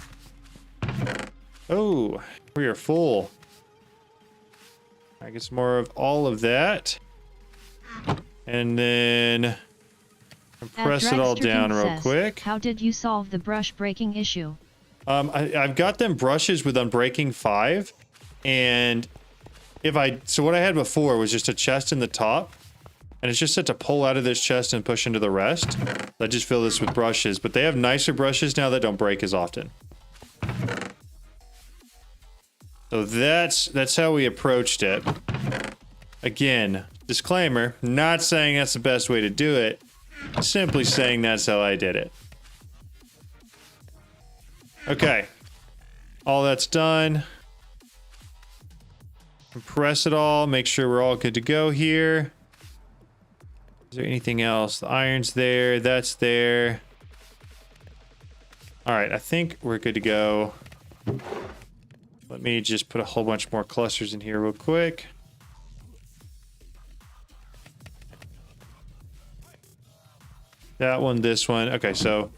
Oh, we are full. I get some more of all of that. And then compress it all down real quick. How did you solve the brush breaking issue? I've got them brushes with Unbreaking 5, and so what I had before was just a chest in the top, and it's just set to pull out of this chest and push into the rest. I just fill this with brushes, but they have nicer brushes now that don't break as often. So that's how we approached it. Again, disclaimer, not saying that's the best way to do it, simply saying that's how I did it. Okay. All that's done. Compress it all, make sure we're all good to go here. Is there anything else? The iron's there, that's there. All right, I think we're good to go. Let me just put a whole bunch more clusters in here real quick. That one, this one. Okay, so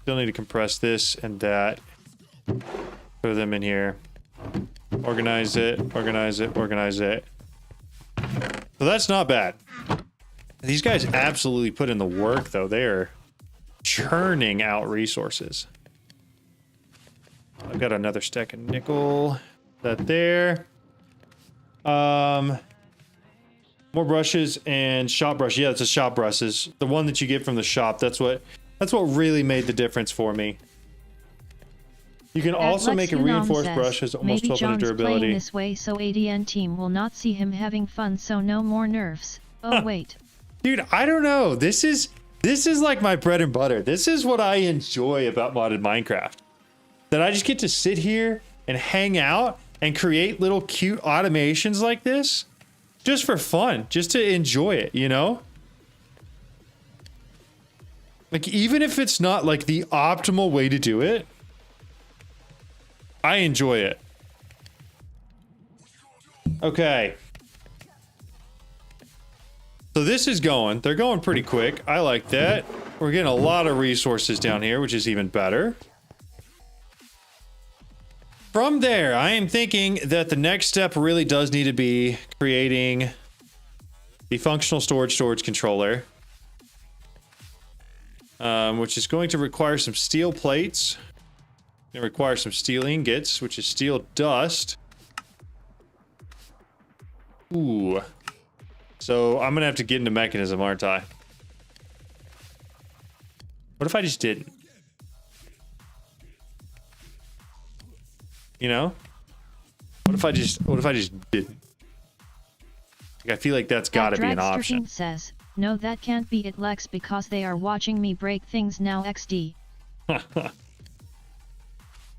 still need to compress this and that. Throw them in here. Organize it, organize it, organize it. So that's not bad. These guys absolutely put in the work, though. They are churning out resources. I've got another stack of nickel. That there. More brushes and shop brush. Yeah, it's a shop brushes. The one that you get from the shop. That's what really made the difference for me. You can also make a reinforced brush has almost 1200 durability. Playing this way so ADN team will not see him having fun, so no more nerfs. Oh wait. Dude, I don't know. This is like my bread and butter. This is what I enjoy about modded Minecraft. That I just get to sit here and hang out and create little cute automations like this just for fun, just to enjoy it, you know? Like, even if it's not like the optimal way to do it, I enjoy it. Okay. So this is going. They're going pretty quick. I like that. We're getting a lot of resources down here, which is even better. From there, I am thinking that the next step really does need to be creating the functional storage controller, which is going to require some steel plates. It requires some steel ingots, which is steel dust. Ooh. So I'm gonna have to get into mechanism, aren't I? What if I just didn't? You know? What if I just didn't? Like, I feel like that's gotta be an option. Says, no, that can't be it, Lex, because they are watching me break things now, XD.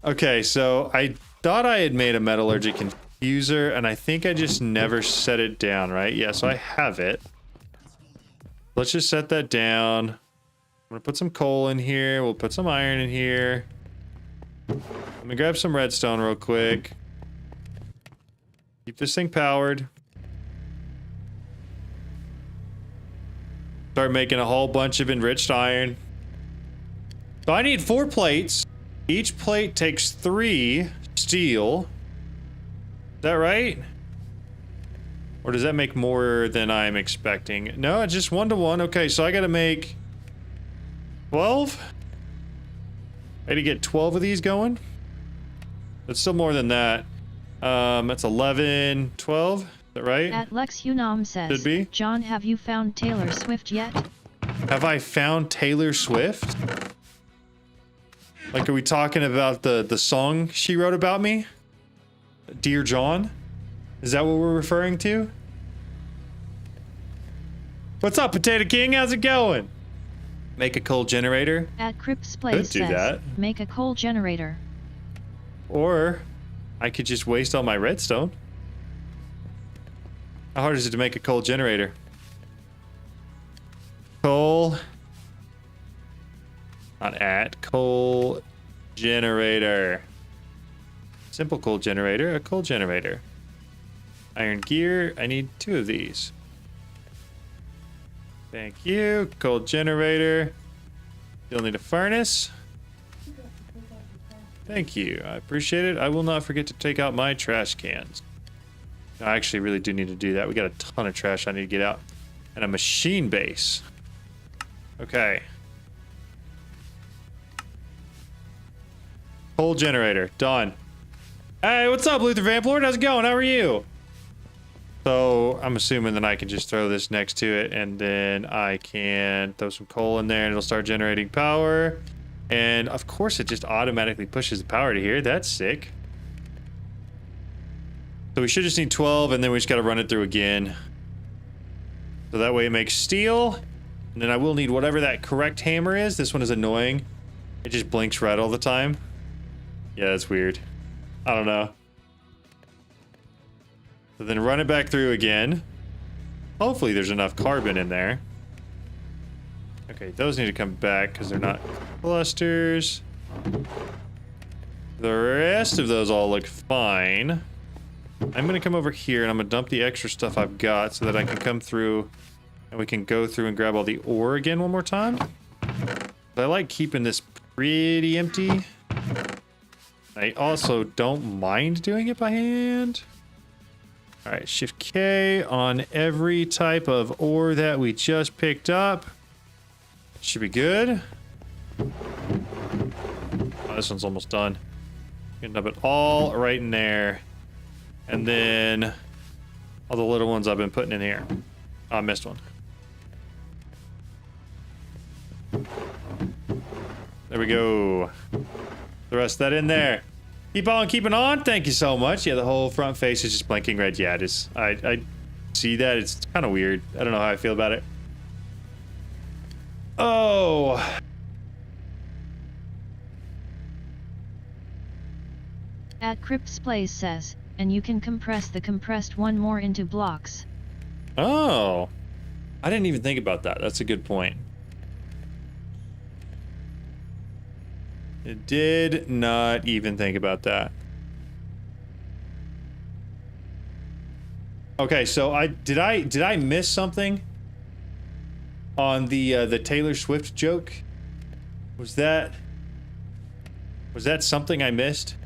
Okay, so I thought I had made a metallurgic infuser, and I think I just never set it down, right? Yeah, so I have it. Let's just set that down. I'm gonna put some coal in here. We'll put some iron in here. Let me grab some redstone real quick. Keep this thing powered. Start making a whole bunch of enriched iron. So I need 4 plates. Each plate takes 3 steel. Is that right? Or does that make more than I'm expecting? No, it's just 1 to 1. Okay, so I gotta make 12? I had to get 12 of these going. That's still more than that. That's 11, 12. Is that right? At Lex Unam says, Should be. John, have you found Taylor Swift yet? Have I found Taylor Swift? Like, are we talking about the song she wrote about me? Dear John? Is that what we're referring to? What's up, Potato King? How's it going? Make a coal generator? At Crip's Place Could do says, that. make a coal generator. Or I could just waste all my redstone. How hard is it to make a coal generator? Coal. Not at. Coal generator. Simple coal generator. A coal generator. Iron gear. I need 2 of these. Thank you. Coal generator. You'll need a furnace. Thank you. I appreciate it. I will not forget to take out my trash cans. I actually really do need to do that. We got a ton of trash I need to get out. And a machine base. Okay. Coal generator. Done. Hey, what's up, Luther Vamplord? How's it going? How are you? So I'm assuming that I can just throw this next to it, and then I can throw some coal in there and it'll start generating power. And of course it just automatically pushes the power to here. That's sick. So we should just need 12, and then we just got to run it through again. So that way it makes steel. And then I will need whatever that correct hammer is. This one is annoying. It just blinks red all the time. Yeah, that's weird. I don't know. So then run it back through again. Hopefully there's enough carbon in there. Okay, those need to come back because they're not clusters. The rest of those all look fine. I'm going to come over here and I'm going to dump the extra stuff I've got so that I can come through and we can go through and grab all the ore again one more time. But I like keeping this pretty empty. I also don't mind doing it by hand. All right, Shift K on every type of ore that we just picked up. Should be good. Oh, this one's almost done. Gonna dump it all right in there. And then all the little ones I've been putting in here. Oh, I missed one. There we go. The rest of that in there. Keep on keeping on. Thank you so much. Yeah, the whole front face is just blinking red. Yeah, it is. I see that. It's kind of weird. I don't know how I feel about it. Oh. At Crypt's Place says, and you can compress the compressed one more into blocks. Oh. I didn't even think about that. That's a good point. I did not even think about that. Okay, so did I miss something on the Taylor Swift joke? Was that something I missed?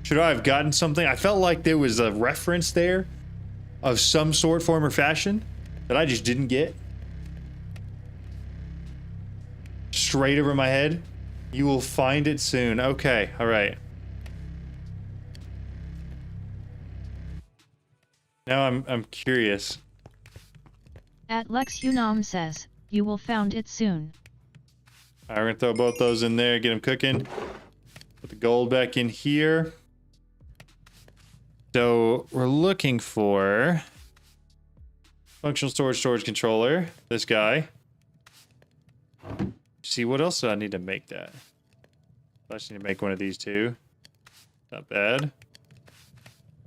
Should I have gotten something? I felt like there was a reference there of some sort, form, or fashion that I just didn't get. Straight over my head. You will find it soon. Okay, all right. Now I'm curious. At Lex Unam says, you will found it soon. All right, we're gonna throw both those in there, get them cooking. Put the gold back in here. So we're looking for functional storage controller. This guy. See, what else do I need to make that? I just need to make one of these two. Not bad.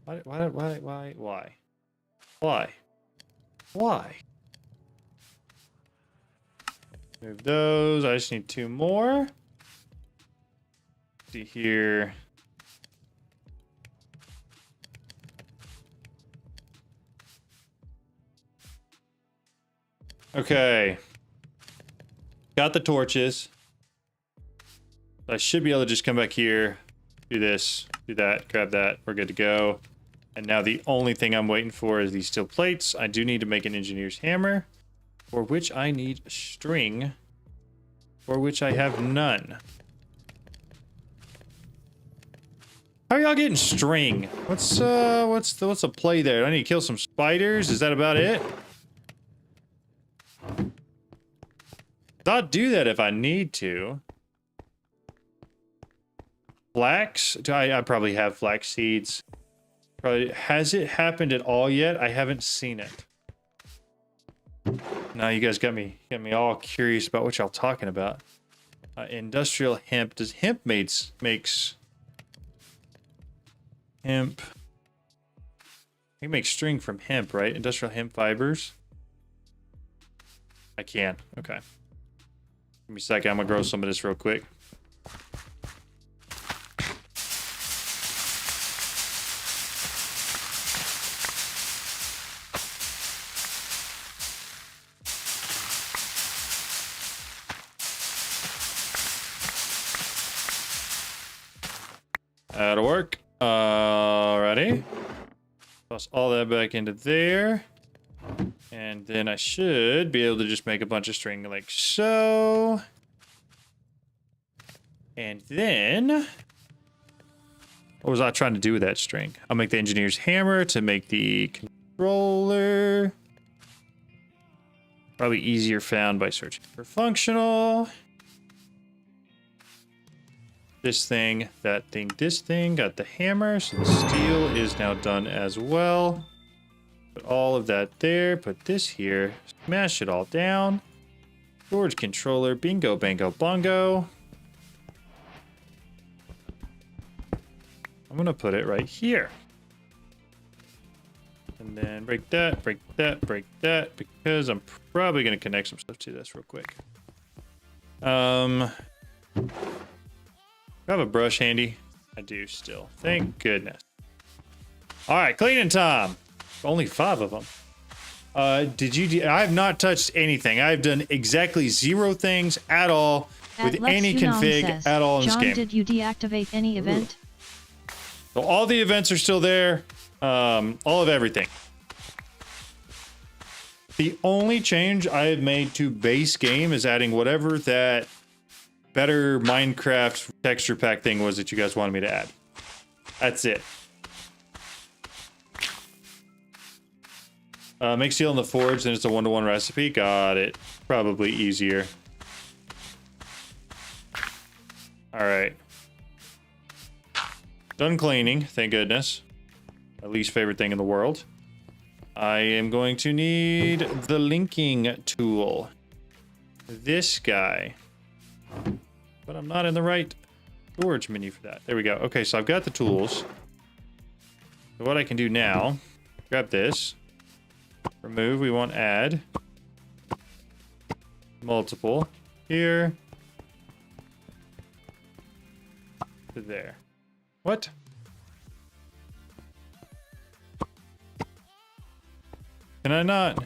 Why? Move those. I just need two more. See here. Okay. Got the torches. I should be able to just come back here, do this, do that, grab that. We're good to go. And now the only thing I'm waiting for is these steel plates. I do need to make an engineer's hammer, for which I need string, for which I have none. How are y'all getting string? What's the play there? Do I need to kill some spiders? Is that about it? I'll do that if I need to. Flax? I probably have flax seeds. Probably. Has it happened at all yet? I haven't seen it. Now you guys got me all curious about what y'all talking about. Industrial hemp. Does hemp makes hemp? You can make string from hemp, right? Industrial hemp fibers. I can. Okay. Give me a second. I'm gonna grow some of this real quick. That'll work. Alrighty. Toss all that back into there. And then I should be able to just make a bunch of string like so. And then What was I trying to do with that string? I'll make the engineer's hammer to make the controller. Probably easier found by searching for functional. This thing, that thing, this thing. Got the hammer, so the steel is now done as well. Put all of that there. Put this here. Smash it all down. Storage controller. Bingo, bango, bongo. I'm gonna put it right here. And then break that, break that, break that, because I'm probably gonna connect some stuff to this real quick. I have a brush handy. I do still. Thank goodness. All right, cleaning time. Only 5 of them. I have not touched anything. I've done exactly 0 things at all with any config at all in this game. Did you deactivate any event? So all the events are still there. All of everything. The only change I have made to base game is adding whatever that better Minecraft texture pack thing was that you guys wanted me to add. That's it. Make steel in the forge, then it's a 1-to-1 recipe. Got it. Probably easier. All right. Done cleaning, thank goodness. My least favorite thing in the world. I am going to need the linking tool. This guy. But I'm not in the right storage menu for that. There we go. Okay, so I've got the tools. So what I can do now, grab this. Remove, we want add. Multiple. Here. To there. What? Can I not?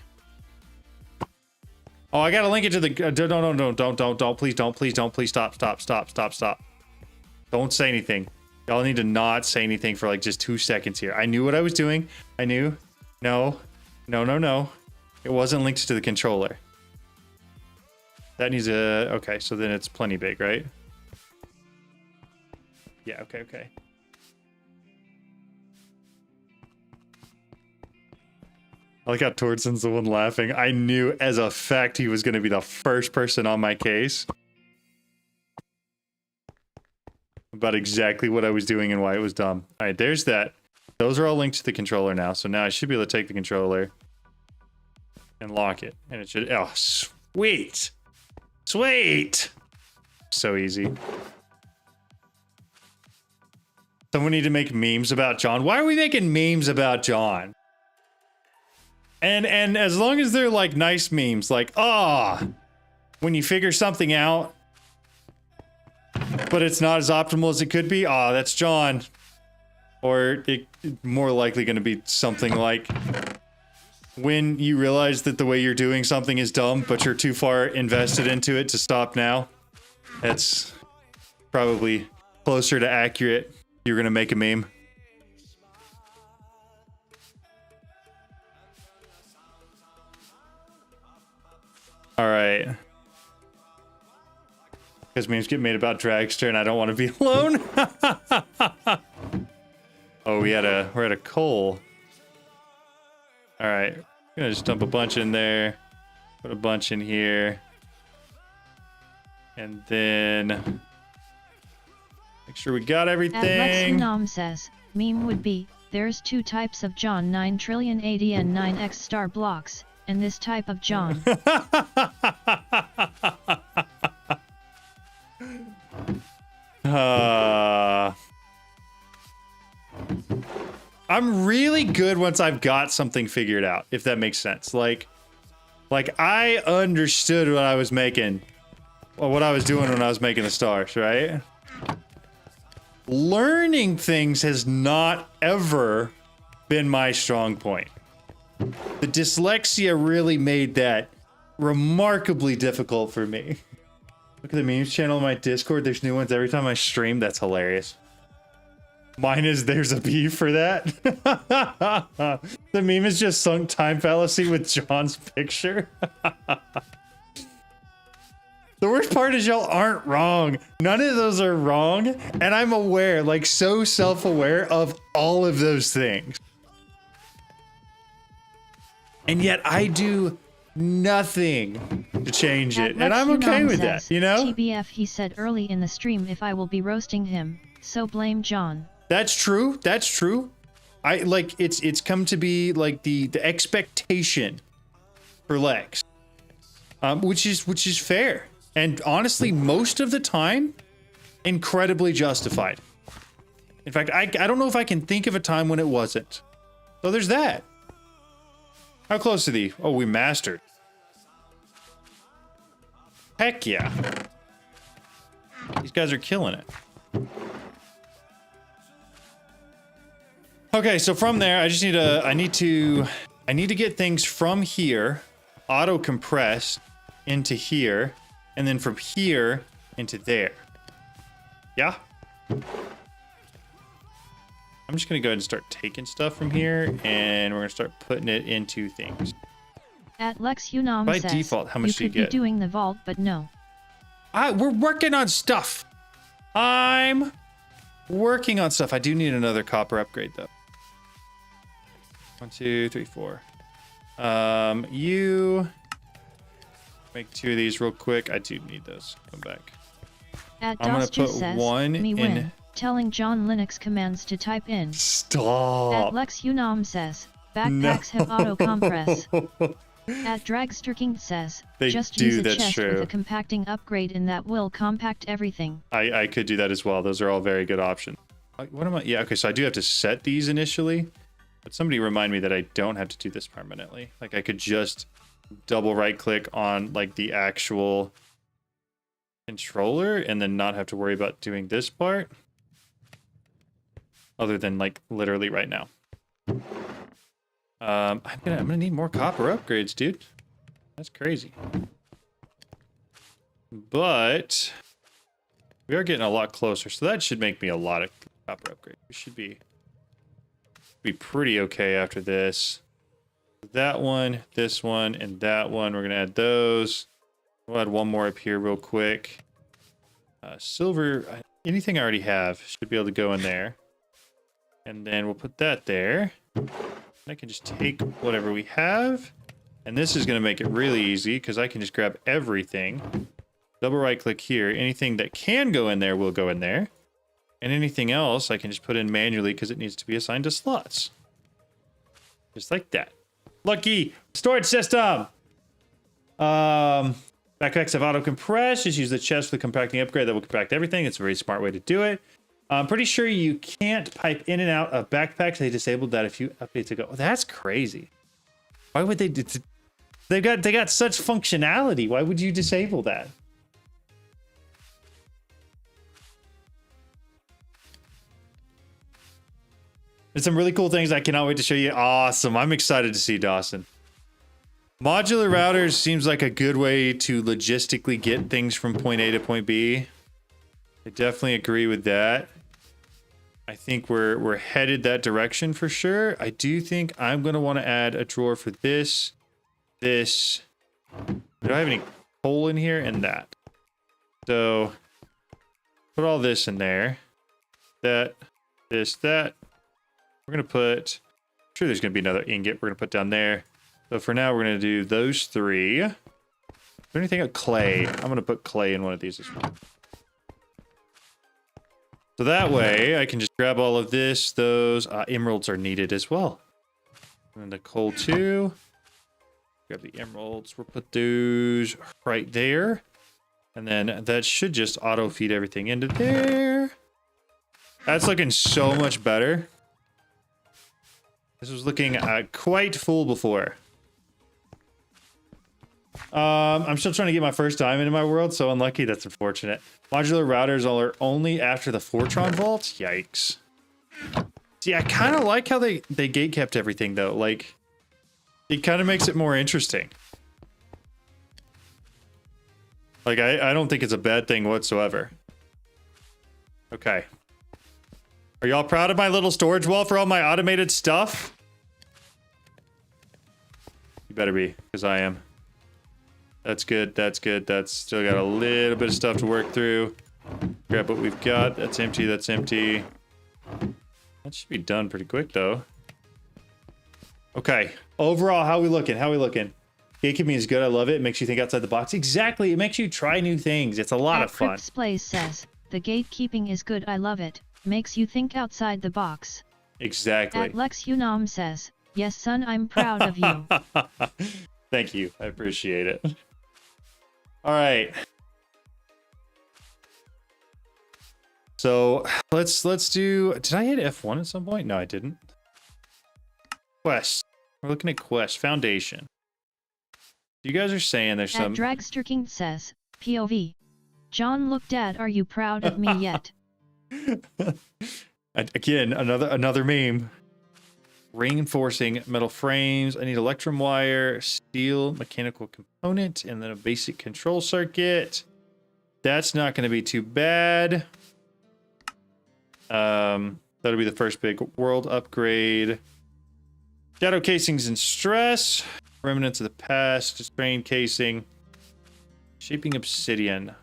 Oh, I gotta link it to the. Don't, please stop. Don't say anything. Y'all need to not say anything for like just 2 seconds here. I knew what I was doing. I knew. No. It wasn't linked to the controller. That needs a. Okay, so then it's plenty big, right? Yeah, okay. I like how Tordson's the one laughing. I knew as a fact he was going to be the first person on my case about exactly what I was doing and why it was dumb. All right, there's that. Those are all linked to the controller now. So now I should be able to take the controller and lock it. And it should... Oh, sweet. Sweet. So easy. Someone need to make memes about John. Why are we making memes about John? And as long as they're like nice memes, like, when you figure something out, but it's not as optimal as it could be, that's John. Or it more likely going to be something like when you realize that the way you're doing something is dumb, but you're too far invested into it to stop now. That's probably closer to accurate. You're going to make a meme. All right. Because memes get made about Dragster and I don't want to be alone. Oh, we're at a coal. All right. I'm gonna just dump a bunch in there. Put a bunch in here. And then make sure we got everything. Lexunom says, meme would be, there's 2 types of John 9 trillion ADN 9x star blocks, and this type of John. I'm really good once I've got something figured out, if that makes sense. Like I understood what I was making, or what I was doing when I was making the stars, right? Learning things has not ever been my strong point. The dyslexia really made that remarkably difficult for me. Look at the memes channel on my Discord. There's new ones every time I stream. That's hilarious. Mine is there's a B for that. The meme is just sunk time fallacy with John's picture. The worst part is y'all aren't wrong. None of those are wrong. And I'm aware, like so self-aware of all of those things. And yet I do nothing to change it. And I'm okay with that, you know? TBF, he said early in the stream if I will be roasting him, so blame John. That's true. That's true. I like it's come to be like the expectation for Lex. Which is fair. And honestly, most of the time, incredibly justified. In fact, I don't know if I can think of a time when it wasn't. So there's that. How close to the... Oh, we mastered. Heck yeah. These guys are killing it. Okay, so from there, I just need to... I need to get things from here, auto-compressed into here, and then from here into there. Yeah? I'm just gonna go ahead and start taking stuff from here, and we're gonna start putting it into things. At Lex Unam By says, default, how much do you could be get? doing the vault, but no. We're working on stuff. I'm working on stuff. I do need another copper upgrade though. 1, 2, 3, 4. You make 2 of these real quick. I do need those. Come back. At I'm gonna Dos put says, one me in. win, telling John Linux commands to type in. Stop. At Lex Unam says, backpacks have auto compress. At Dragster King says, They just do, use a that's chest true. with a compacting upgrade and that will compact everything. I could do that as well. Those are all very good options. What am I? Yeah, okay, so I do have to set these initially. But somebody remind me that I don't have to do this permanently. Like I could just double right click on like the actual controller and then not have to worry about doing this part. Other than like literally right now. I'm gonna need more copper upgrades, dude. That's crazy. But we are getting a lot closer, so that should make me a lot of copper upgrades. We should be pretty okay after this. That one, this one, and that one. We're gonna add those. We'll add one more up here real quick. Silver, anything I already have should be able to go in there. And then we'll put that there. I can just take whatever we have. And this is gonna make it really easy because I can just grab everything. Double right click here. Anything that can go in there will go in there. And anything else I can just put in manually because it needs to be assigned to slots. Just like that. Lucky storage system. Backpacks have auto compress. Just use the chest for the compacting upgrade that will compact everything. It's a very smart way to do it. I'm pretty sure you can't pipe in and out of backpacks. They disabled that a few updates ago. Oh, that's crazy. Why would they do? They got such functionality. Why would you disable that? There's some really cool things I cannot wait to show you. Awesome. I'm excited to see Dawson. Modular routers seems like a good way to logistically get things from point A to point B. I definitely agree with that. I think we're headed that direction for sure. I do think I'm going to want to add a drawer for this. Do I have any coal in here? And that. So put all this in there. That. We're going to put, I'm sure there's going to be another ingot we're going to put down there. So for now, we're going to do those 3. Is there anything of clay? I'm going to put clay in one of these as well. So that way, I can just grab all of this. Those emeralds are needed as well. And the coal too. Grab the emeralds. We'll put those right there. And then that should just auto feed everything into there. That's looking so much better. This was looking quite full before. I'm still trying to get my first diamond in my world, so unlucky. That's unfortunate. Modular routers are only after the Fortron vault. Yikes. See, I kind of like how they gate kept everything though. Like, it kind of makes it more interesting. Like, I don't think it's a bad thing whatsoever. Okay. Are y'all proud of my little storage wall for all my automated stuff? You better be, because I am. That's good. That's good. That's still got a little bit of stuff to work through. Grab what we've got. That's empty. That's empty. That should be done pretty quick, though. Okay. Overall, how we looking? How we looking? Gatekeeping is good. I love it. It makes you think outside the box. Exactly. It makes you try new things. It's a lot of fun. Crypts Plays says, the gatekeeping is good. I love it. Makes you think outside the box. Exactly. At Lex Unam says, yes, son, I'm proud of you. Thank you. I appreciate it. All right. So let's do. Did I hit F1 at some point? No, I didn't. Quest. We're looking at quest foundation. You guys are saying there's some. Dragster King says, POV. John, look, Dad, are you proud of me yet? Again, another meme. Reinforcing metal frames. I need electrum wire, steel mechanical component, and then a basic control circuit. That's not going to be too bad. That'll be the first big world upgrade. Shadow casings and stress. Remnants of the past. Strain casing. Shaping obsidian.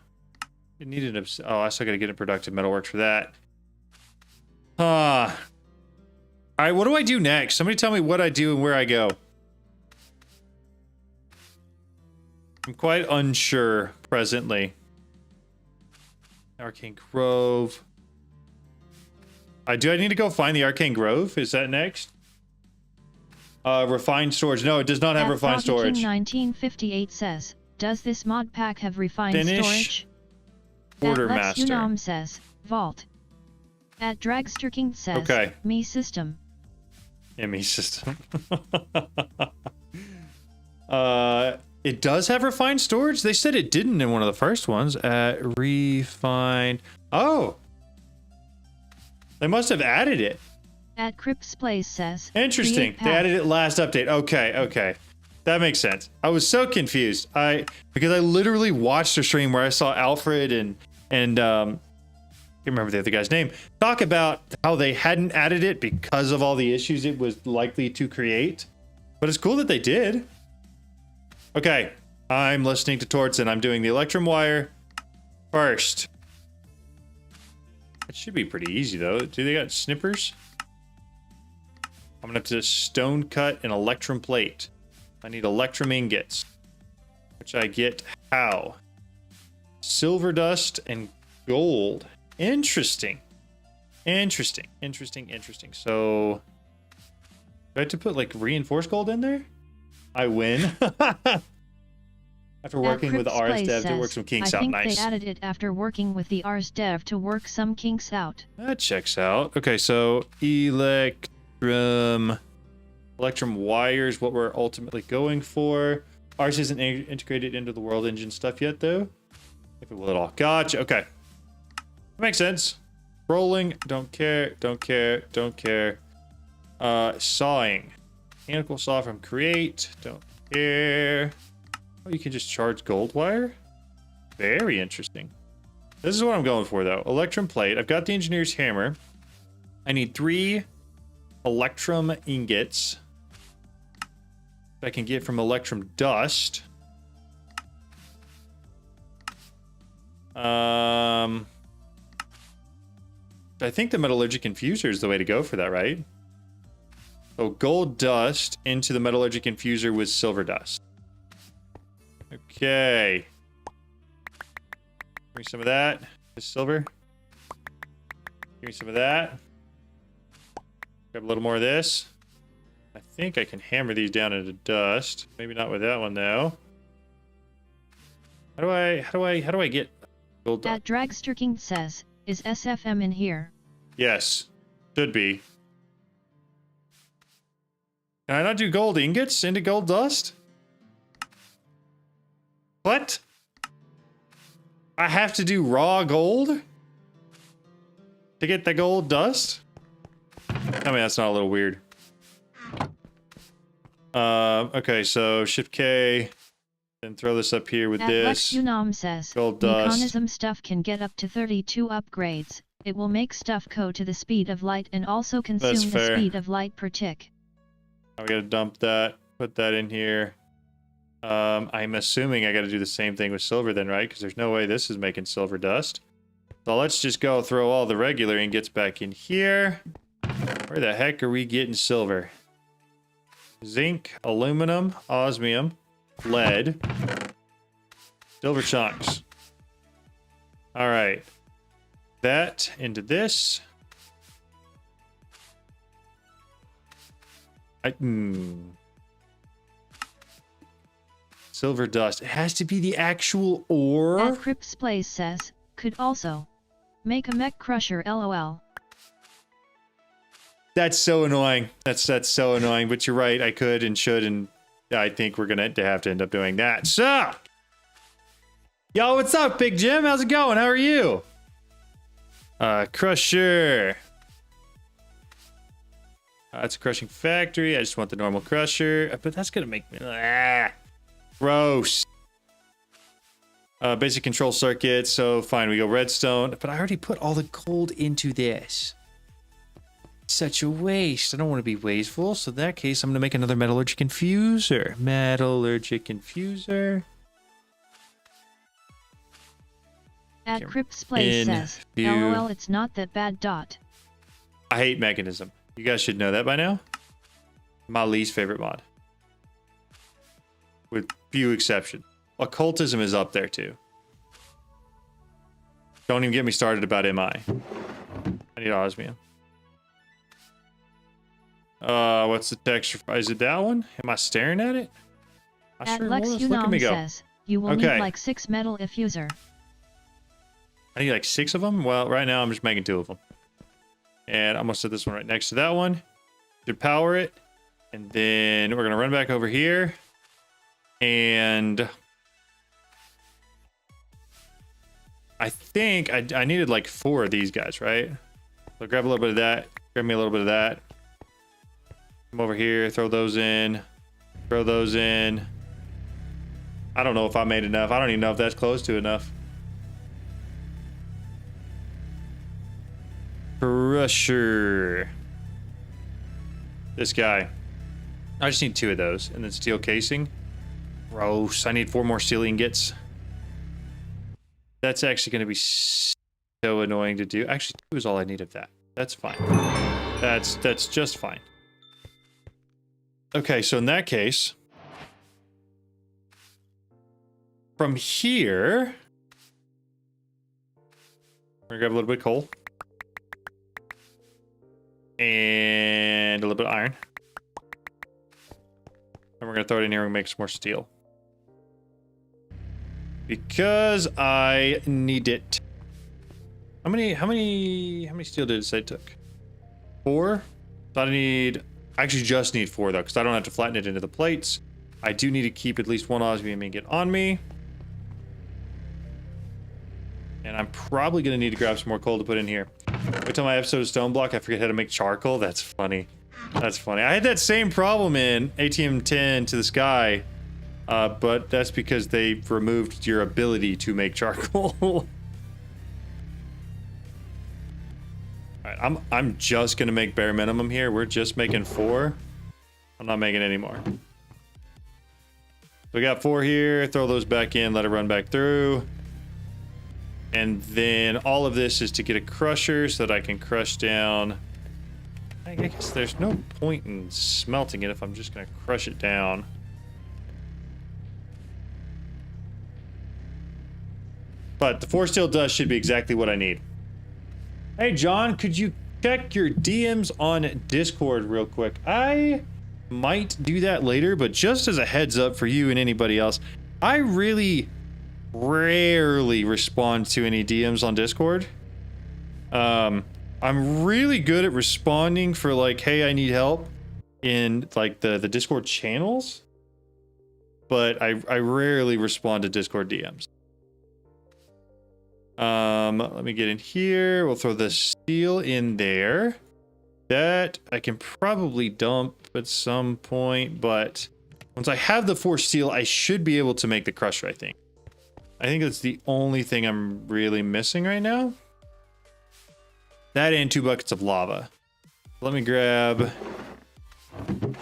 It needed oh, I still got to get a productive metalworks for that. All right, what do I do next? Somebody tell me what I do and where I go. I'm quite unsure presently. Arcane Grove. Do I need to go find the Arcane Grove? Is that next? Refined storage. No, it does not have refined storage. King 1958 says, does this mod pack have refined storage? Quartermaster. Unam says, vault. At Dragster King says, okay. Me system. Yeah, me system. It does have refined storage? They said it didn't in one of the first ones. Refined. Oh! They must have added it. At Crypts Plays says, interesting. They added it last update. Okay. That makes sense. I was so confused. Because I literally watched a stream where I saw Alfred and I can't remember the other guy's name, talk about how they hadn't added it because of all the issues it was likely to create. But it's cool that they did. Okay, I'm listening to Torts and I'm doing the electrum wire first. It should be pretty easy though. Do they got snippers? I'm gonna have to stone cut an electrum plate. I need electrum ingots, which I get how? Silver dust and gold. Interesting. So, do I have to put like reinforced gold in there? I win. After working with Ars Dev to work some kinks out. Nice. I think they added it after working with the Ars Dev to work some kinks out. That checks out. Okay, so electrum wire is what we're ultimately going for. Ars isn't integrated into the world engine stuff yet, though. If it will at all. Gotcha. Okay. Makes sense. Rolling. Don't care. Sawing. Mechanical saw from create. Don't care. Oh, you can just charge gold wire? Very interesting. This is what I'm going for, though. Electrum plate. I've got the engineer's hammer. I need 3 electrum ingots that I can get from electrum dust. I think the metallurgic infuser is the way to go for that, right? So gold dust into the metallurgic infuser with silver dust. Okay. Give me some of that. This silver. Give me some of that. Grab a little more of this. I think I can hammer these down into dust. Maybe not with that one though. How do I get gold dust? That Dragster King says, is SFM in here? Yes. Should be. Can I not do gold ingots into gold dust? What? I have to do raw gold to get the gold dust? I mean, that's not a little weird. Okay, so Shift K, then throw this up here with this. Lex Unam says, gold dust. Mechanism stuff can get up to 32 upgrades. It will make stuff go to the speed of light and also consume the speed of light per tick. We gotta dump that, put that in here. I'm assuming I got to do the same thing with silver then, right? Because there's no way this is making silver dust. So let's just go throw all the regular ingots back in here. Where the heck are we getting silver? Zinc, aluminum, osmium, lead, silver chunks. All right. That into this. Silver dust. It has to be the actual ore. At Crips Place says, could also make a mech crusher lol. That's so annoying. That's so annoying, but you're right. I could and should, and I think we're gonna have to end up doing that. So, yo, what's up, Big Jim? How's it going? How are you? Crusher. It's a crushing factory. I just want the normal crusher, but that's gonna make me gross. Basic control circuit. So fine, we go redstone, but I already put all the gold into this. Such a waste. I don't want to be wasteful. So in that case, I'm going to make another metallurgic infuser. Metallurgic infuser. At Crips Place says, lol, it's not that bad. Dot. I hate mechanism. You guys should know that by now. My least favorite mod. With few exceptions. Occultism is up there too. Don't even get me started about MI. I need osmium. What's the texture? Is it that one? Am I staring at it? At Lex Unam says, you will need like 6 metal infuser. I need like 6 of them? Well, right now I'm just making 2 of them. And I'm gonna set this one right next to that one. To power it. And then we're gonna run back over here. And I think I needed like 4 of these guys, right? So grab a little bit of that. Grab me a little bit of that. Come over here, throw those in. Throw those in. I don't know if I made enough. I don't even know if that's close to enough. Crusher. This guy. I just need 2 of those. And then steel casing. Gross. I need 4 more steel ingots. That's actually going to be so annoying to do. Actually, 2 is all I need of that. That's fine. That's just fine. Okay, so in that case, from here, we're gonna grab a little bit of coal and a little bit of iron, and we're gonna throw it in here and make some more steel because I need it. How many steel did it say it took? 4. So I actually just need 4 though, because I don't have to flatten it into the plates. I do need to keep at least 1 osmium ingot on me. And I'm probably going to need to grab some more coal to put in here. Wait till my episode of StoneBlock, I forget how to make charcoal. That's funny. That's funny. I had that same problem in ATM 10 to the sky, but that's because they removed your ability to make charcoal. Alright, I'm just gonna make bare minimum here. We're just making 4. I'm not making any more. So we got 4 here. Throw those back in. Let it run back through. And then all of this is to get a crusher so that I can crush down. I guess there's no point in smelting it if I'm just gonna crush it down. But the 4 steel dust should be exactly what I need. Hey John, could you check your DMs on Discord real quick? I might do that later, but just as a heads up for you and anybody else, I really rarely respond to any DMs on Discord. I'm really good at responding for like, hey, I need help in like the Discord channels, but I rarely respond to Discord DMs. Let me get in here. We'll throw the steel in there. That I can probably dump at some point, but once I have the 4 steel, I should be able to make the crusher, I think. I think that's the only thing I'm really missing right now. That and 2 buckets of lava. Let me grab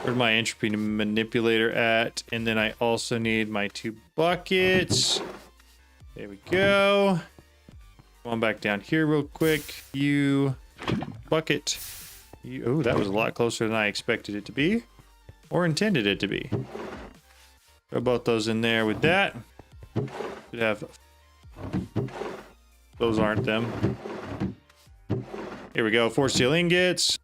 Where's my entropy manipulator at? And then I also need my 2 buckets. There we go. Come on back down here real quick. You bucket. You, oh, that was a lot closer than I expected it to be. Or intended it to be. Throw both those in there with that. Should have... Those aren't them. Here we go. 4 steel ingots.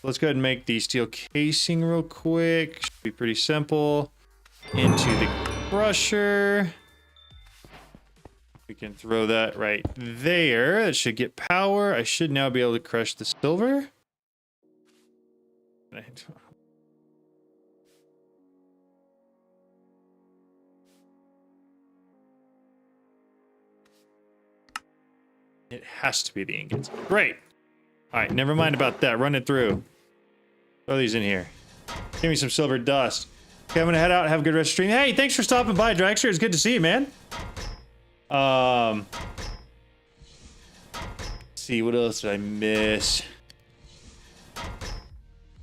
Let's go ahead and make the steel casing real quick. Should be pretty simple. Into the crusher. We can throw that right there. That should get power. I should now be able to crush the silver. It has to be the ingots. Great. All right, never mind about that. Run it through. Throw these in here. Give me some silver dust. Okay, I'm gonna head out. Have a good rest of the stream. Hey, thanks for stopping by, Dragster. It's good to see you, man. Let's see, what else did I miss?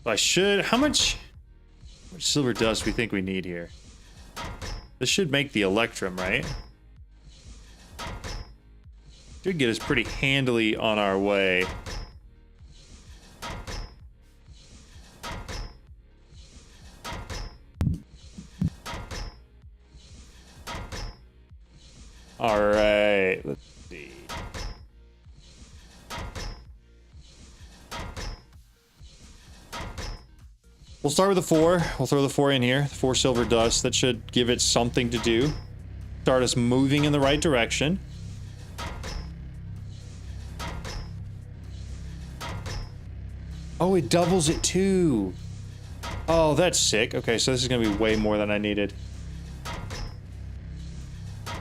I should. How much silver dust we think we need here? This should make the electrum, right? Should get us pretty handily on our way. All right, let's see. We'll start with the 4. We'll throw the 4 in here. 4 silver dust. That should give it something to do. Start us moving in the right direction. Oh, it doubles it too. Oh, that's sick. Okay, so this is gonna be way more than I needed.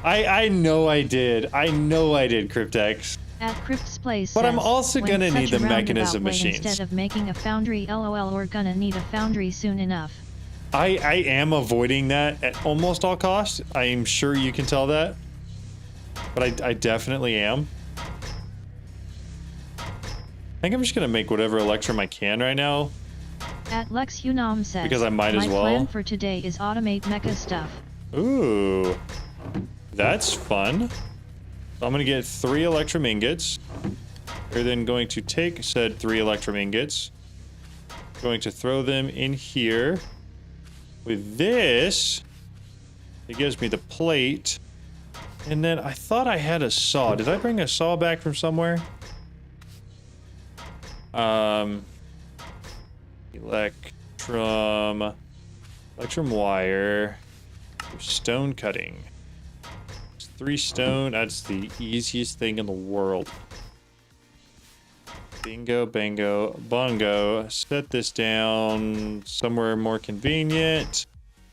I know I did. I know I did, Cryptex. At Crypt's place. But I'm also when gonna it's need such the a mechanism roundabout way, machines. Instead of making a foundry, lol, we're gonna need a foundry soon enough. I am avoiding that at almost all costs. I am sure you can tell that. But I definitely am. I think I'm just gonna make whatever electrum I can right now. At Lex Unam says, Because I might as well. My plan for today is automate mecha stuff. Ooh. That's fun. So I'm gonna get 3 electrum ingots. We're then going to take said 3 electrum ingots. Going to throw them in here. With this, it gives me the plate. And then I thought I had a saw. Did I bring a saw back from somewhere? Electrum wire, stone cutting. 3 stone, that's the easiest thing in the world. Bingo, bango, bongo. Set this down somewhere more convenient.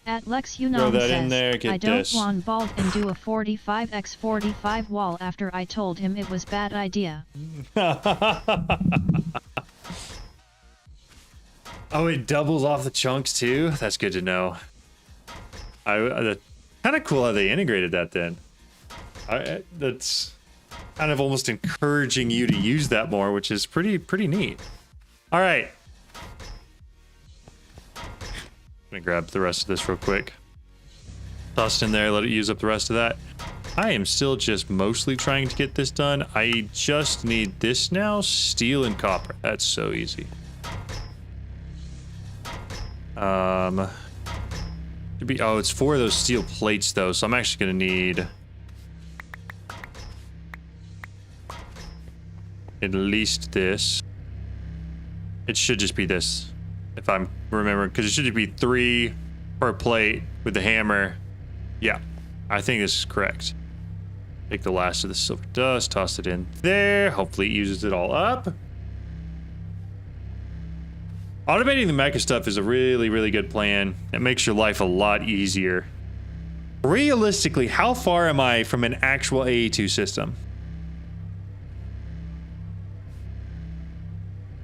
At Lex Throw Unam that says, in there, get I don't this. want bald and do a 45x45 wall after I told him it was bad idea. Oh, it doubles off the chunks too? That's good to know. Kind of cool how they integrated that then. That's kind of almost encouraging you to use that more, which is pretty neat. All right. I'm gonna grab the rest of this real quick. Toss it in there, let it use up the rest of that. I am still just mostly trying to get this done. I just need this now, steel and copper. That's so easy. Oh, it's 4 of those steel plates though, so I'm actually gonna need at least this. It should just be this, if I'm remembering, because it should be 3 per plate with the hammer. Yeah, I think this is correct. Take the last of the silver dust, toss it in there. Hopefully it uses it all up. Automating the mecha stuff is a really good plan. It makes your life a lot easier. Realistically, how far am I from an actual AE2 system?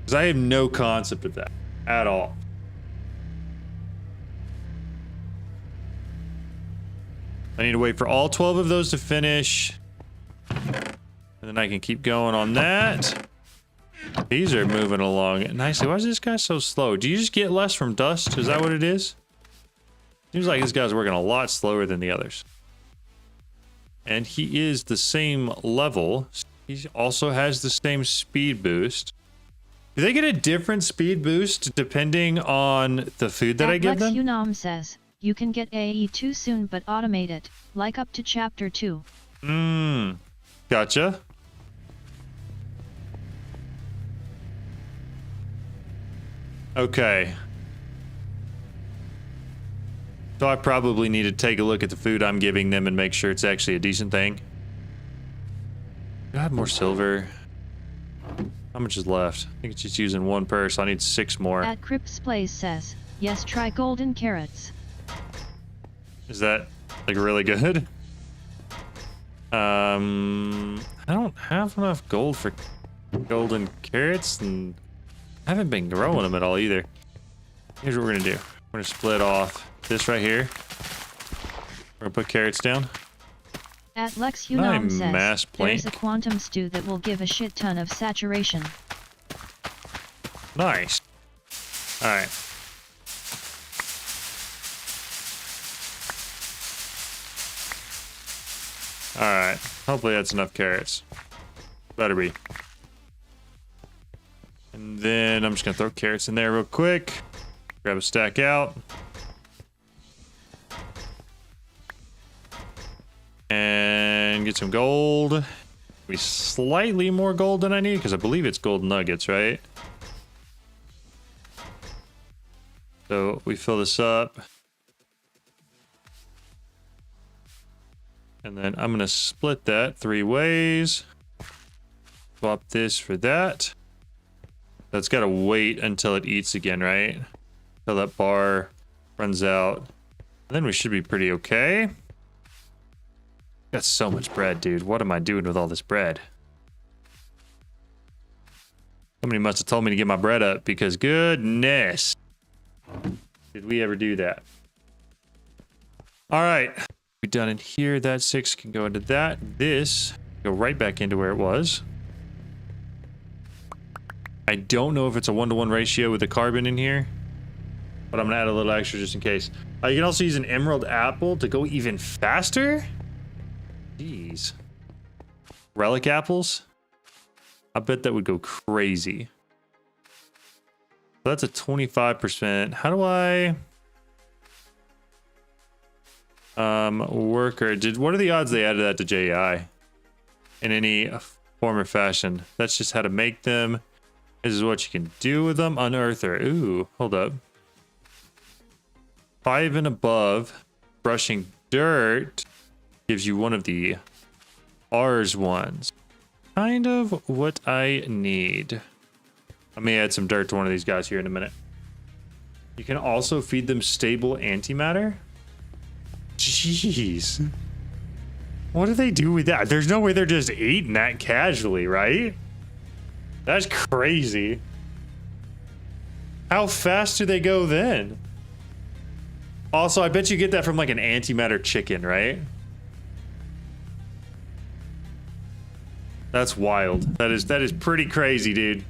Because I have no concept of that at all. I need to wait for all 12 of those to finish. And then I can keep going on that. These are moving along nicely. Why is this guy so slow? Do you just get less from dust? Is that what it is? Seems like this guy's working a lot slower than the others. And he is the same level. He also has the same speed boost. Do they get a different speed boost depending on the food that I give them? Unam says, you can get AE too soon but automate it, like up to chapter 2. Gotcha. Okay. So I probably need to take a look at the food I'm giving them and make sure it's actually a decent thing. Do I have more silver? How much is left? I think it's just using one per, so I need 6 more. At Crips Plays says, yes, try golden carrots. Is that like really good? I don't have enough gold for golden carrots, and I haven't been growing them at all either. Here's what we're gonna do. We're gonna split off this right here. We're gonna put carrots down. At Lex Unam mass says, plank. there's a quantum stew that will give a shit ton of saturation. Nice. Alright. Alright. Hopefully that's enough carrots. Better be. And then I'm just gonna throw carrots in there real quick. Grab a stack out. And get some gold. Maybe slightly more gold than I need, because I believe it's gold nuggets, right? So we fill this up. And then I'm gonna split that 3 ways. Swap this for that. That's gotta wait until it eats again, right? Until that bar runs out. And then we should be pretty okay. Got so much bread, dude. What am I doing with all this bread? Somebody must have told me to get my bread up, because goodness, did we ever do that? All right, we're done in here. That 6 can go into that. This go right back into where it was. I don't know if it's a 1-to-1 ratio with the carbon in here, but I'm gonna add a little extra just in case. You can also use an emerald apple to go even faster. Jeez. Relic apples? I bet that would go crazy. So that's a 25%. How do I worker? What are the odds they added that to JI in any form or fashion? That's just how to make them. This is what you can do with them. Unearther. Ooh, hold up. 5 and above. Brushing dirt gives you one of the R's ones. Kind of what I need. Let me add some dirt to one of these guys here in a minute. You can also feed them stable antimatter. Jeez. What do they do with that? There's no way they're just eating that casually, right? That's crazy. How fast do they go then? Also, I bet you get that from like an antimatter chicken, right? That's wild. That is pretty crazy, dude.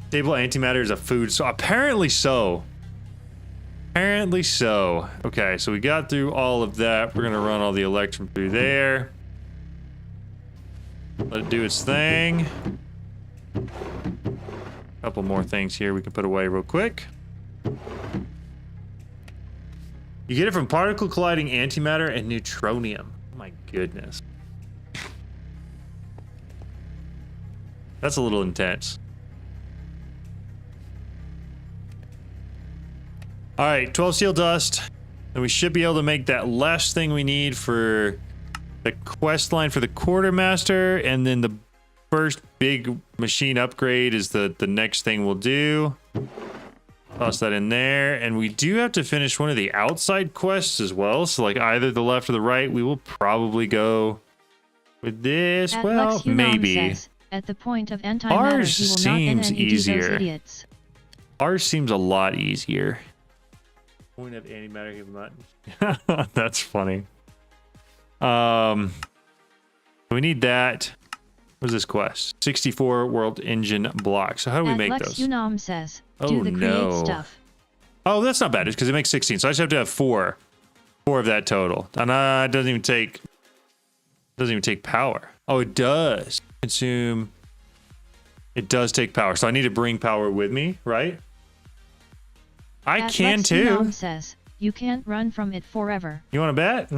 Stable antimatter is a food, so apparently so. Apparently so. Okay, so we got through all of that. We're gonna run all the electrum through there. Let it do its thing. Couple more things here we can put away real quick. You get it from particle colliding antimatter and neutronium. Oh my goodness. That's a little intense. All right, 12 steel dust. And we should be able to make that last thing we need for the quest line for the quartermaster. And then the first big machine upgrade is the next thing we'll do. Toss that in there. And we do have to finish one of the outside quests as well. So like either the left or the right, we will probably go with this. At Well, Lex Unam maybe. Says, at the point of antimatter, Ours he will seems not NNED those easier. idiots. Ours seems a lot easier. Point of antimatter, give him that. That's funny. We need that. What's this quest? 64 world engine blocks. So how do we make Lex those? Unam says, Oh, do the create no. stuff. Oh, that's not bad. It's because it makes 16. So I just have to have 4 of that total. And it doesn't even take power. Oh, it does. Consume. It does take power. So I need to bring power with me, right? I can Lex too. Unam says, you can't run from it forever. You want to bet?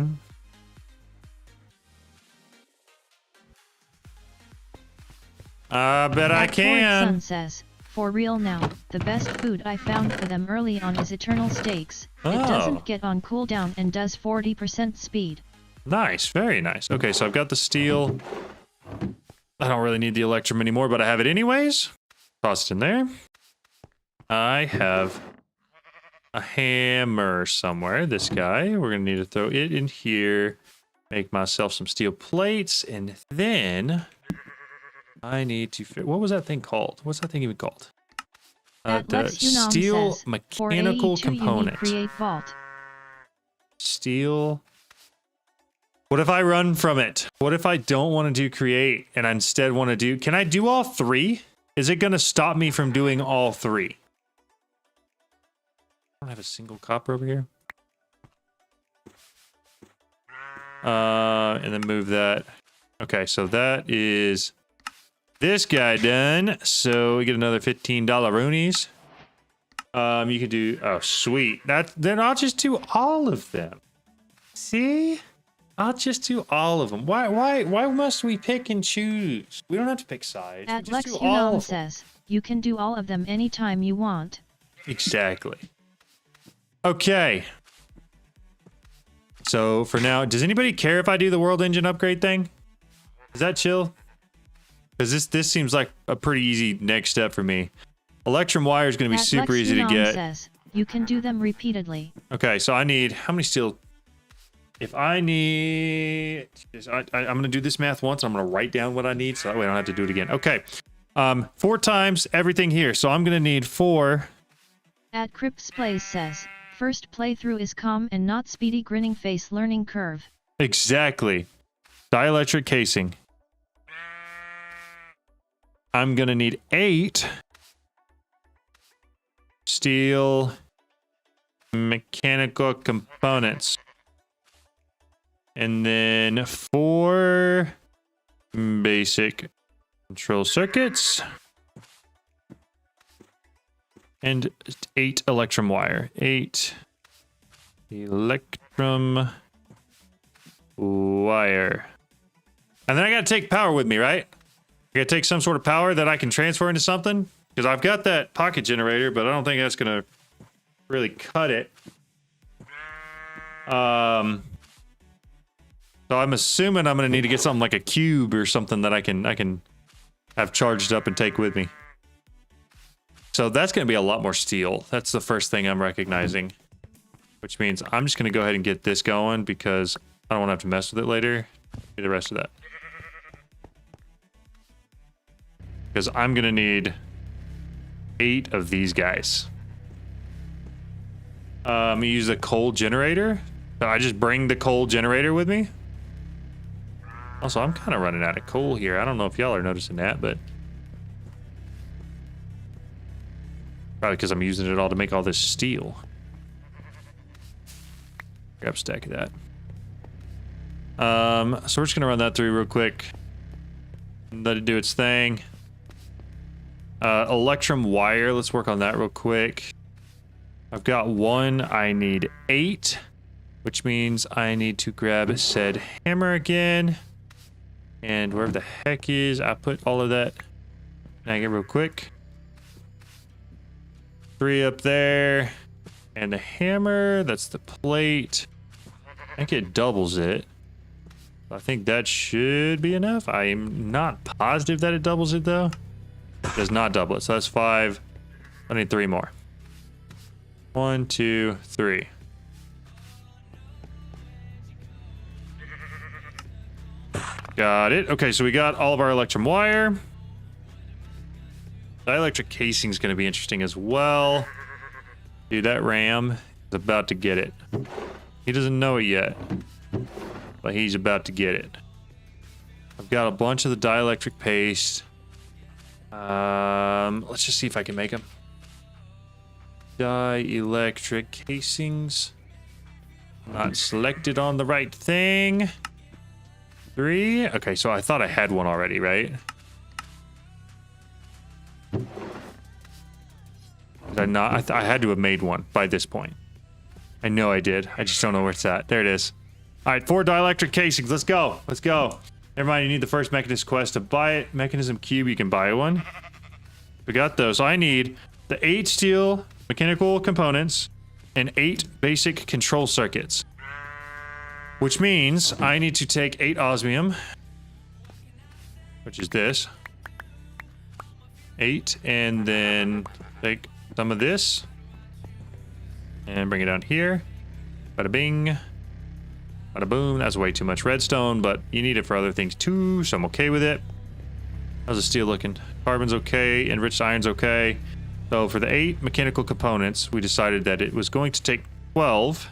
I bet I can. Sun says, for real now, the best food I found for them early on is Eternal Steaks. Oh. It doesn't get on cooldown and does 40% speed. Nice, very nice. Okay, so I've got the steel. I don't really need the electrum anymore, but I have it anyways. Toss it in there. I have a hammer somewhere. This guy. We're going to need to throw it in here. Make myself some steel plates. And then I need to... What was that thing called? What's that thing even called? The steel says, mechanical component. Create vault. Steel... What if I run from it? What if I don't want to do create and I instead want to do... Can I do all 3? Is it going to stop me from doing all 3? I don't have a single copper over here. And then move that. Okay, so that is this guy done. So we get another $15 roonies. You can do... Oh, sweet. Then I'll just do all of them. See? I'll just do all of them. Why must we pick and choose? We don't have to pick sides. At We Lex just do all Unam of them. says, you can do all of them anytime you want. Exactly. Okay. So for now, does anybody care if I do the world engine upgrade thing? Is that chill? Because this seems like a pretty easy next step for me. Electrum wire is going to be At super Lex easy to Unam get. says, you can do them repeatedly. Okay, so I need how many steel? If I need, I'm going to do this math once. I'm going to write down what I need, so that way I don't have to do it again. Okay, 4 times everything here. So I'm going to need 4. At Crypts Plays says, first playthrough is calm and not speedy grinning face learning curve. Exactly. Dielectric casing. I'm going to need 8 steel mechanical components. And then 4 basic control circuits. And 8 electrum wire. 8 electrum wire. And then I gotta take power with me, right? I gotta take some sort of power that I can transfer into something. Because I've got that pocket generator, but I don't think that's gonna really cut it. So I'm assuming I'm gonna need to get something like a cube or something that I can have charged up and take with me. So that's gonna be a lot more steel. That's the first thing I'm recognizing. Which means I'm just gonna go ahead and get this going because I don't wanna have to mess with it later. Do the rest of that. Because I'm gonna need 8 of these guys. I'm gonna use the coal generator. So I just bring the coal generator with me. Also, I'm kind of running out of coal here. I don't know if y'all are noticing that, but probably because I'm using it all to make all this steel. Grab a stack of that. So we're just gonna run that through real quick. Let it do its thing. Electrum wire. Let's work on that real quick. I've got 1. I need 8, which means I need to grab said hammer again. And wherever the heck is, I put all of that. Now get real quick. 3 up there. And the hammer, that's the plate. I think it doubles it. I think that should be enough. I am not positive that it doubles it though. It does not double it, so that's 5. I need 3 more. 1, 2, 3. Got it. Okay, so we got all of our electrum wire. Dielectric casing is going to be interesting as well. Dude, that ram is about to get it. He doesn't know it yet, but he's about to get it. I've got a bunch of the dielectric paste. Let's just see if I can make them. Dielectric casings. Not selected on the right thing. 3. Okay, so I thought I had one already, right? Did I not? I had to have made one by this point. I know I did. I just don't know where it's at. There it is. All right, 4 dielectric casings. Let's go. Let's go. Never mind, you need the first mechanism quest to buy it. Mechanism cube, you can buy one. We got those. So I need the 8 steel mechanical components and 8 basic control circuits. Which means I need to take 8 osmium, which is this. 8, and then take some of this and bring it down here. Bada bing. Bada boom. That's way too much redstone, but you need it for other things too, so I'm okay with it. How's the steel looking? Carbon's okay, enriched iron's okay. So for the 8 mechanical components, we decided that it was going to take 12.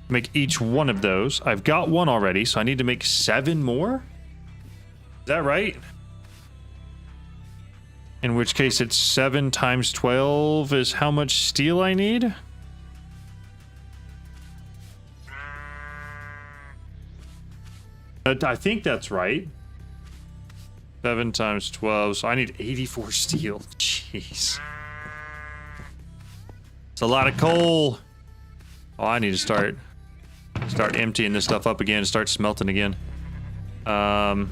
Make each one of those. I've got one already, so I need to make 7 more? Is that right? In which case it's 7 times 12 is how much steel I need? I think that's right. 7 times 12, so I need 84 steel. Jeez. It's a lot of coal. Oh, I need to start emptying this stuff up again, start smelting again. Throw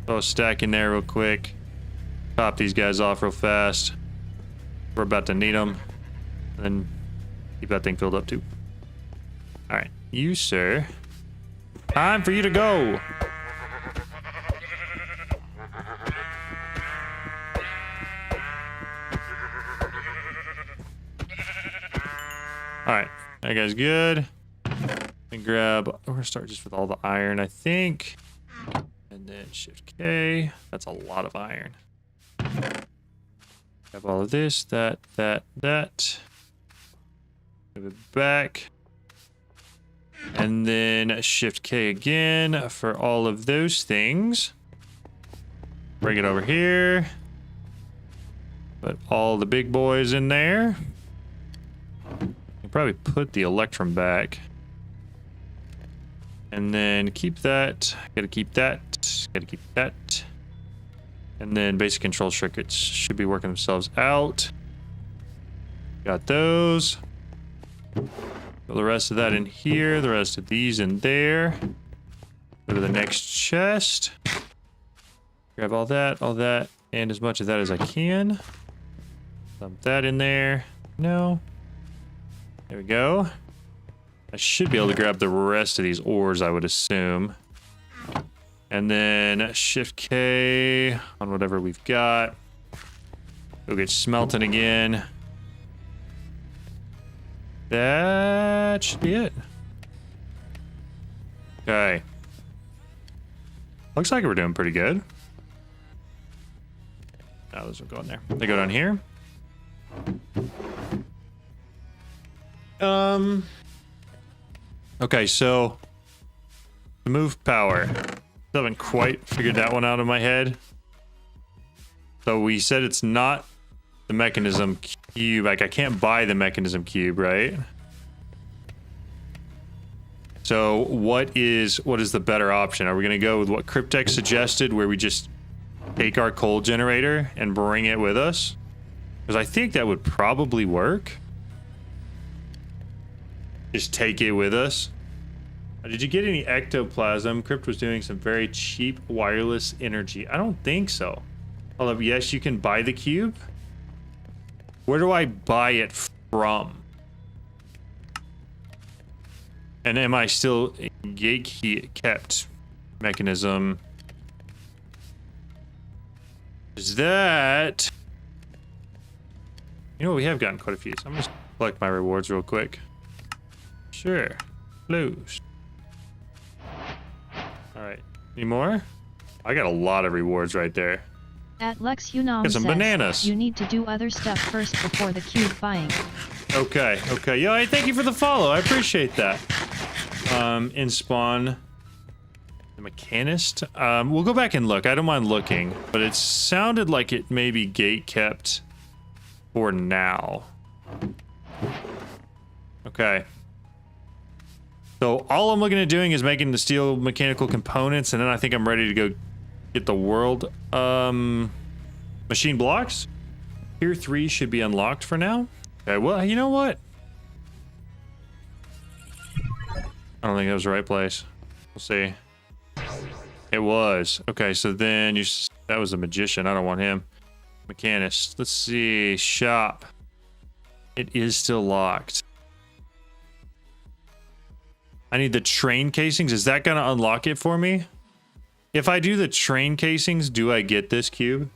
a stack in there real quick. Top these guys off real fast. We're about to need them. And then keep that thing filled up too. Alright, you sir. Time for you to go. Alright, that guy's good. And grab, we're gonna start just with all the iron, I think. And then shift K. That's a lot of iron. Grab all of this, that. Move it back. And then shift K again for all of those things. Bring it over here. Put all the big boys in there. You probably put the electrum back. And then keep that. Gotta keep that. Gotta keep that. And then basic control circuits should be working themselves out. Got those. Put the rest of that in here. The rest of these in there. Go to the next chest. Grab all that, and as much of that as I can. Dump that in there. No. There we go. I should be able to grab the rest of these ores, I would assume. And then shift K on whatever we've got. Go get smelting again. That should be it. Okay. Looks like we're doing pretty good. Now those will go in there. They go down here. Okay, so to move power. I haven't quite figured that one out in my head. So we said it's not the mechanism cube. Like I can't buy the mechanism cube, right? So what is the better option? Are we gonna go with what Cryptex suggested, where we just take our coal generator and bring it with us? Because I think that would probably work. Just take it with us. Did you get any ectoplasm? Crypt was doing some very cheap wireless energy. I don't think so. Although, yes, you can buy the cube. Where do I buy it from? And am I still kept mechanism? Is that... You know, we have gotten quite a few. So I'm just collect my rewards real quick. Sure. Close. Alright. Any more? I got a lot of rewards right there. At Lex Unam Get some says, bananas. you need to do other stuff first before the cube buying. Okay, okay. Yo, hey, thank you for the follow. I appreciate that. In spawn. Mechanist. We'll go back and look. I don't mind looking, but it sounded like it may be gate kept for now. Okay. So all I'm looking at doing is making the steel mechanical components, and then I think I'm ready to go get the world. Machine blocks. Tier 3 should be unlocked for now. Okay, well, you know what? I don't think that was the right place. We'll see. It was. Okay, so then you... That was a magician. I don't want him. Mechanist. Let's see. Shop. It is still locked. I need the train casings. Is that going to unlock it for me? If I do the train casings, do I get this cube?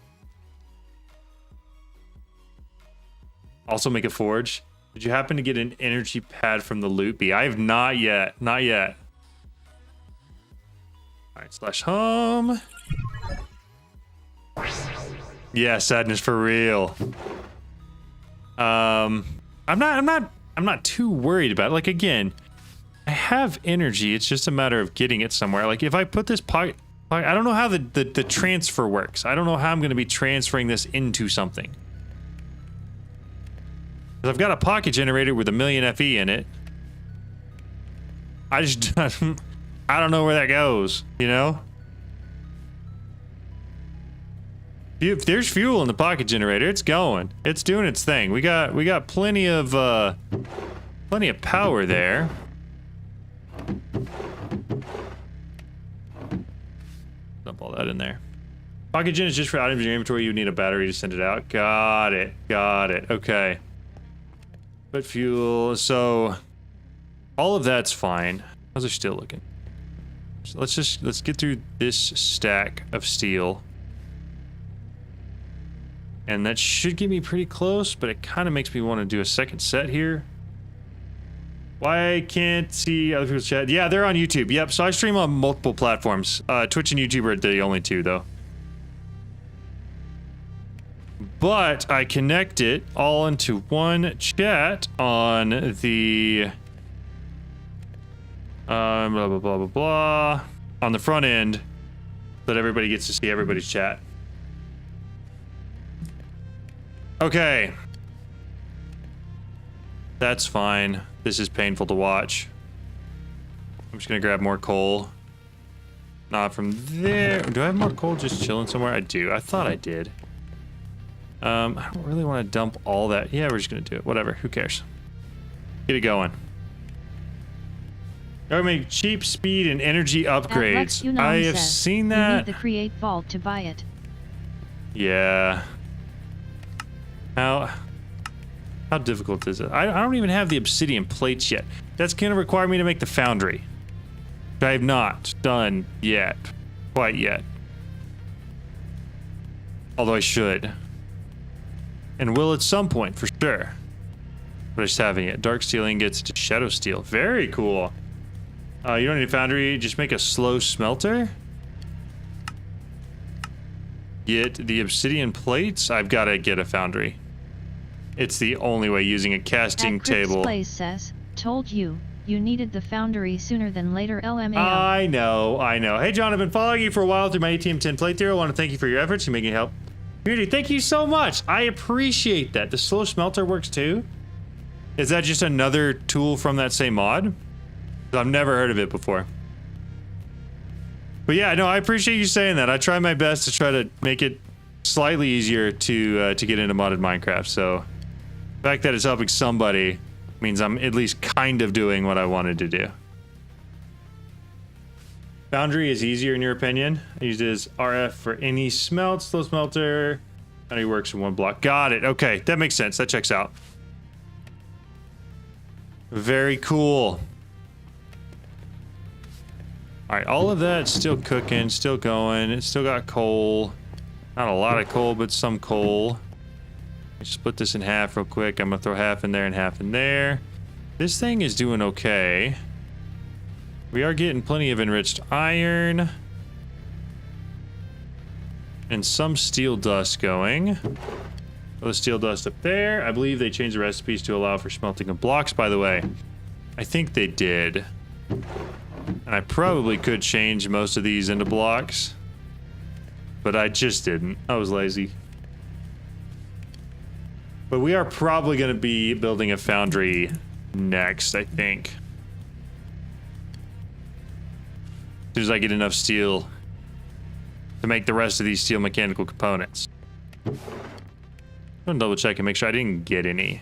Also make a forge. Did you happen to get an energy pad from the loot bee? I have not yet. Not yet. All right, slash home. Yeah, sadness for real. I'm not too worried about it. Like, again, I have energy. It's just a matter of getting it somewhere. Like, if I put this pocket, I don't know how the transfer works. I don't know how I'm going to be transferring this into something. Because I've got a pocket generator with 1,000,000 FE in it. I just, I don't know where that goes, you know? If there's fuel in the pocket generator, it's going. It's doing its thing. We got plenty of power there. Dump all that in there. Pocket gen is just for items in your inventory. You need a battery to send it out. Got it. Got it. Okay. But fuel. So all of that's fine. How's it still looking? So let's get through this stack of steel. And that should get me pretty close, but it kind of makes me want to do a second set here. Why can't see other people's chat? Yeah, they're on YouTube. Yep, so I stream on multiple platforms. Twitch and YouTube are the only two, though. But I connect it all into one chat on the... blah, blah, blah, blah, blah. On the front end, so that everybody gets to see everybody's chat. Okay. That's fine. This is painful to watch. I'm just gonna grab more coal. Not from there. Do I have more coal just chilling somewhere? I do. I thought I did. I don't really want to dump all that. Yeah, we're just gonna do it. Whatever. Who cares? Get it going. Or make cheap speed and energy upgrades. I have seen that. You need the create vault to buy it. Yeah. How difficult is it? I don't even have the obsidian plates yet. That's going to require me to make the foundry. I have not done yet. Quite yet. Although I should. And will at some point, for sure. But I just haven't yet. Dark steel ingots to shadow steel. Very cool. You don't need a foundry. Just make a slow smelter. Get the obsidian plates. I've got to get a foundry. It's the only way using a casting table. Place says, told you, you needed the foundry sooner than later LMAO. I know. Hey John, I've been following you for a while through my ATM10 playthrough. I want to thank you for your efforts in making help. Community, thank you so much. I appreciate that. The slow smelter works too. Is that just another tool from that same mod? I've never heard of it before. But yeah, no, I appreciate you saying that. I try my best to try to make it slightly easier to get into modded Minecraft, so... The fact that it's helping somebody means I'm at least kind of doing what I wanted to do. Foundry is easier in your opinion. I used it as RF for any smelt, slow smelter. Foundry works in one block. Got it. Okay, that makes sense. That checks out. Very cool. All right, all of that's still cooking, still going. It's still got coal. Not a lot of coal, but some coal. Split this in half real quick. I'm gonna throw half in there and half in there. This thing is doing okay. We are getting plenty of enriched iron. And some steel dust going. Throw the steel dust up there. I believe they changed the recipes to allow for smelting of blocks, by the way. I think they did. And I probably could change most of these into blocks, but I just didn't. I was lazy. But we are probably going to be building a foundry next, I think. As soon as I get enough steel to make the rest of these steel mechanical components. I'm gonna double check and make sure I didn't get any.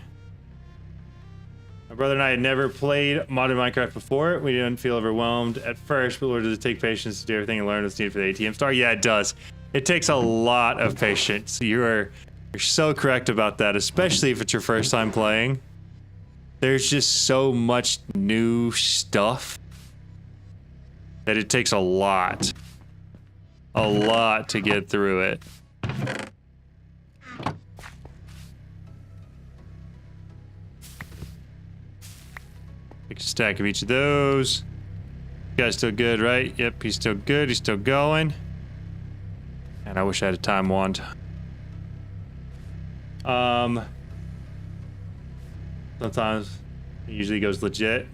My brother and I had never played modern Minecraft before. We didn't feel overwhelmed at first, but learned to take patience to do everything and learn what's needed for the ATM star. Yeah, it does. It takes a lot of patience. You're so correct about that, especially if it's your first time playing. There's just so much new stuff that it takes a lot to get through it. Take a stack of each of those. Guy's still good, right? Yep, he's still good. He's still going. And I wish I had a time wand. Sometimes it usually goes legit.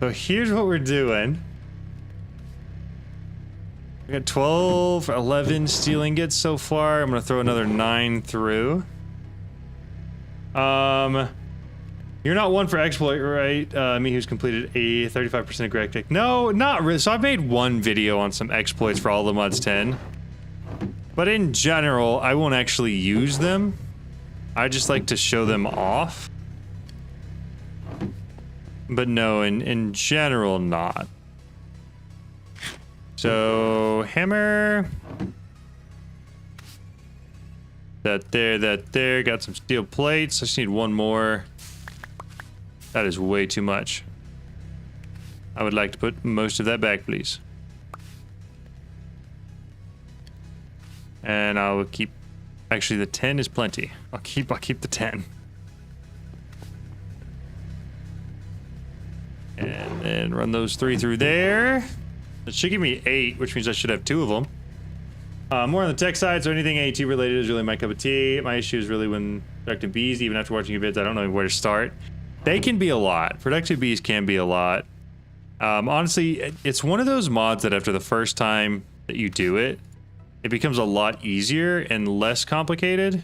So here's what we're doing. We got 12, 11 steel ingots so far. I'm gonna throw another 9 through. You're not one for exploit, right? Me who's completed a 35% correct tick. No, not really. So I've made one video on some exploits for all the mods 10. But in general, I won't actually use them. I just like to show them off. But no, in general, not. So, hammer. That there. Got some steel plates. I just need one more. That is way too much. I would like to put most of that back, please. And I'll keep... Actually, the 10 is plenty. I'll keep the 10. And then run those 3 through there. It should give me 8, which means I should have 2 of them. More on the tech side, so anything AT related is really my cup of tea. My issue is really when productive bees, even after watching your vids, I don't know where to start. They can be a lot. Productive bees can be a lot. Honestly, it's one of those mods that after the first time that you do it, it becomes a lot easier and less complicated.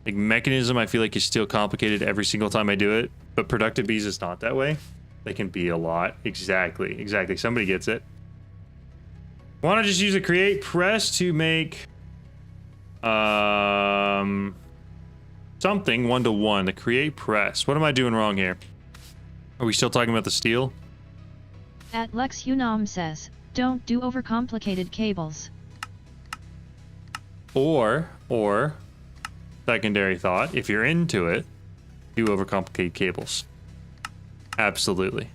Like mechanism, I feel like is still complicated every single time I do it, but productive bees is not that way. They can be a lot. Exactly. Somebody gets it. Why not just use a create press to make something 1-to-1? The create press. What am I doing wrong here? Are we still talking about the steel? At Lex Unam says, don't do overcomplicated cables. Or secondary thought, if you're into it, do overcomplicated cables. Absolutely.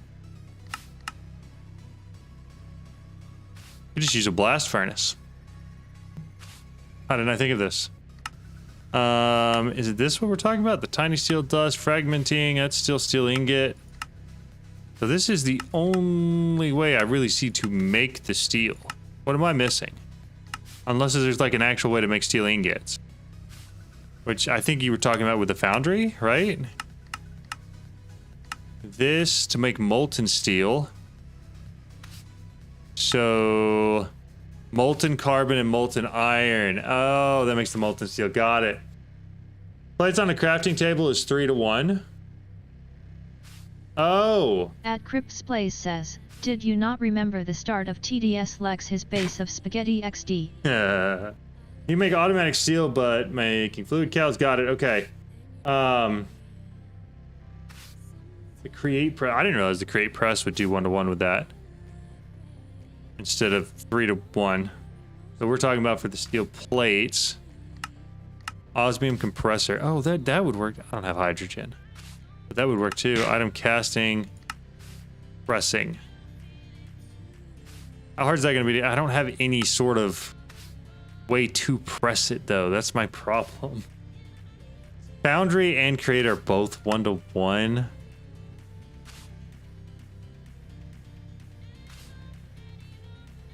You just use a blast furnace. How didn't I think of this? Is it this what we're talking about? The tiny steel dust, fragmenting, that's still steel ingot. So this is the only way I really see to make the steel. What am I missing? Unless there's like an actual way to make steel ingots. Which I think you were talking about with the foundry, right? This to make molten steel. So, molten carbon and molten iron. Oh, that makes the molten steel. Got it. Plates on the crafting table is 3-to-1. Oh. At Crypt's Place says, did you not remember the start of TDS Lex his base of Spaghetti XD? You make automatic steel, but making fluid cows. Got it. Okay. The create press. I didn't realize the create press would do 1-to-1 with that. Instead of 3-to-1. So we're talking about for the steel plates. Osmium compressor. Oh, that would work. I don't have hydrogen. But that would work too. Item casting. Pressing. How hard is that going to be? I don't have any sort of way to press it though. That's my problem. Foundry and create are both 1-to-1.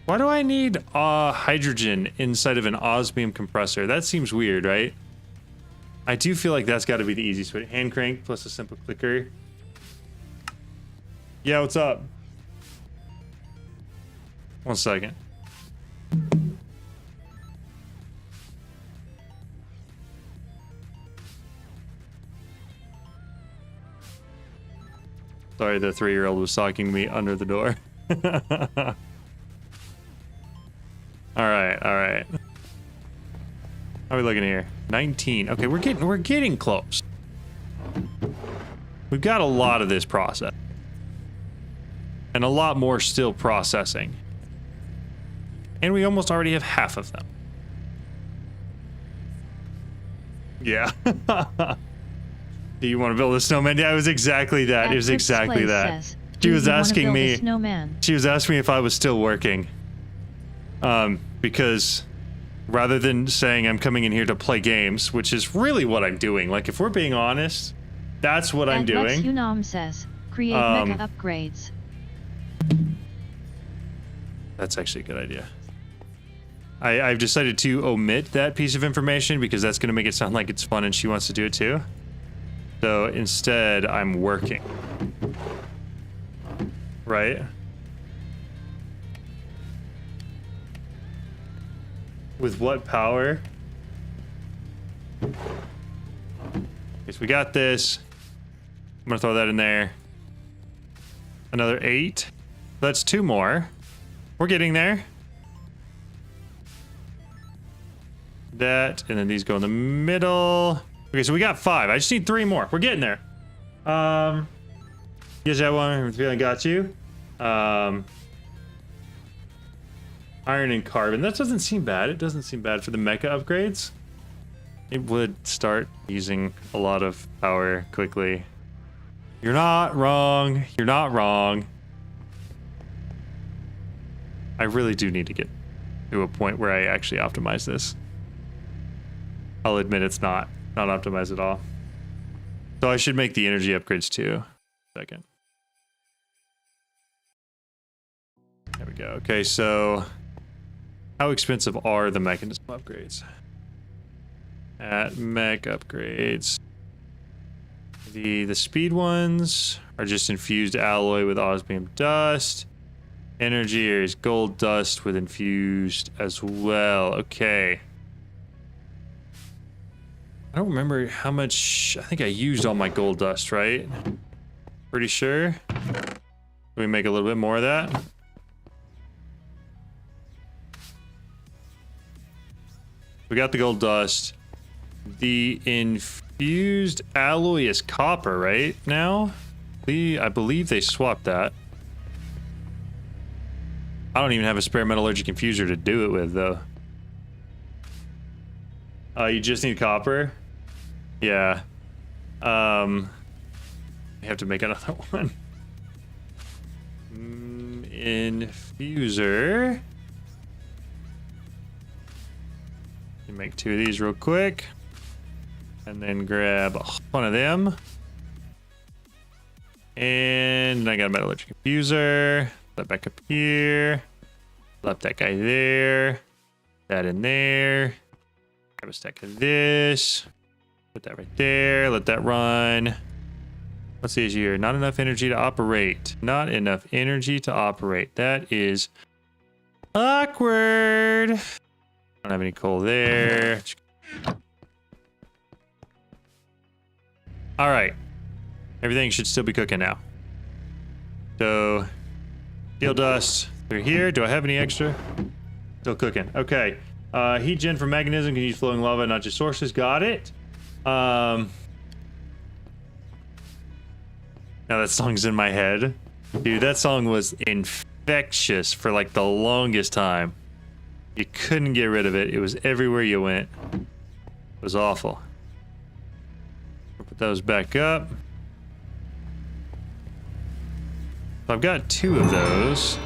Why do I need hydrogen inside of an osmium compressor? That seems weird, right? I do feel like that's got to be the easiest way. Hand crank plus a simple clicker. Yeah, what's up? 1 second. Sorry, the 3-year-old was talking me under the door. All right. How are we looking here? 19. Okay, we're getting close. We've got a lot of this process. And a lot more still processing. And we almost already have half of them. Yeah. Do you want to build a snowman? Yeah, it was exactly that. It was exactly that. She was asking me. She was asking me if I was still working. Because rather than saying I'm coming in here to play games, which is really what I'm doing. Like, if we're being honest, that's what I'm doing. Unam says, create mecha upgrades. That's actually a good idea. I've decided to omit that piece of information because that's going to make it sound like it's fun and she wants to do it too. So instead, I'm working. Right? With what power? Guess we got this. I'm gonna throw that in there. Another 8. That's 2 more. We're getting there. That, and then these go in the middle. Okay, so we got 5. I just need 3 more. We're getting there. Yes, that one. I'm feeling got you. Iron and carbon. That doesn't seem bad. It doesn't seem bad for the mecha upgrades. It would start using a lot of power quickly. You're not wrong. You're not wrong. I really do need to get to a point where I actually optimize this. I'll admit it's not optimized at all. So I should make the energy upgrades too. Second. There we go. Okay, so how expensive are the mechanism upgrades? At mech upgrades. The speed ones are just infused alloy with osmium dust. Energy is gold dust with infused as well. Okay. I don't remember how much. I think I used all my gold dust, right? Pretty sure. Can we make a little bit more of that? We got the gold dust. The infused alloy is copper, right? Now? I believe they swapped that. I don't even have a spare metallurgic infuser to do it with, though. You just need copper? Yeah. I have to make another one. Infuser. You make 2 of these real quick. And then grab one of them. And I got a metallurgic infuser. That back up here. Left that guy there. That in there. Grab a stack of this. Put that right there. Let that run. What's the issue here? Not enough energy to operate. Not enough energy to operate. That is awkward. Don't have any coal there. All right. Everything should still be cooking now. So, steel dust through here. Do I have any extra? Still cooking. Okay. Heat gen for mechanism can use flowing lava, not just sources. Got it. Now that song's in my head. Dude, that song was infectious for like the longest time. You couldn't get rid of it. It was everywhere you went. It was awful. Put those back up. So I've got 2 of those.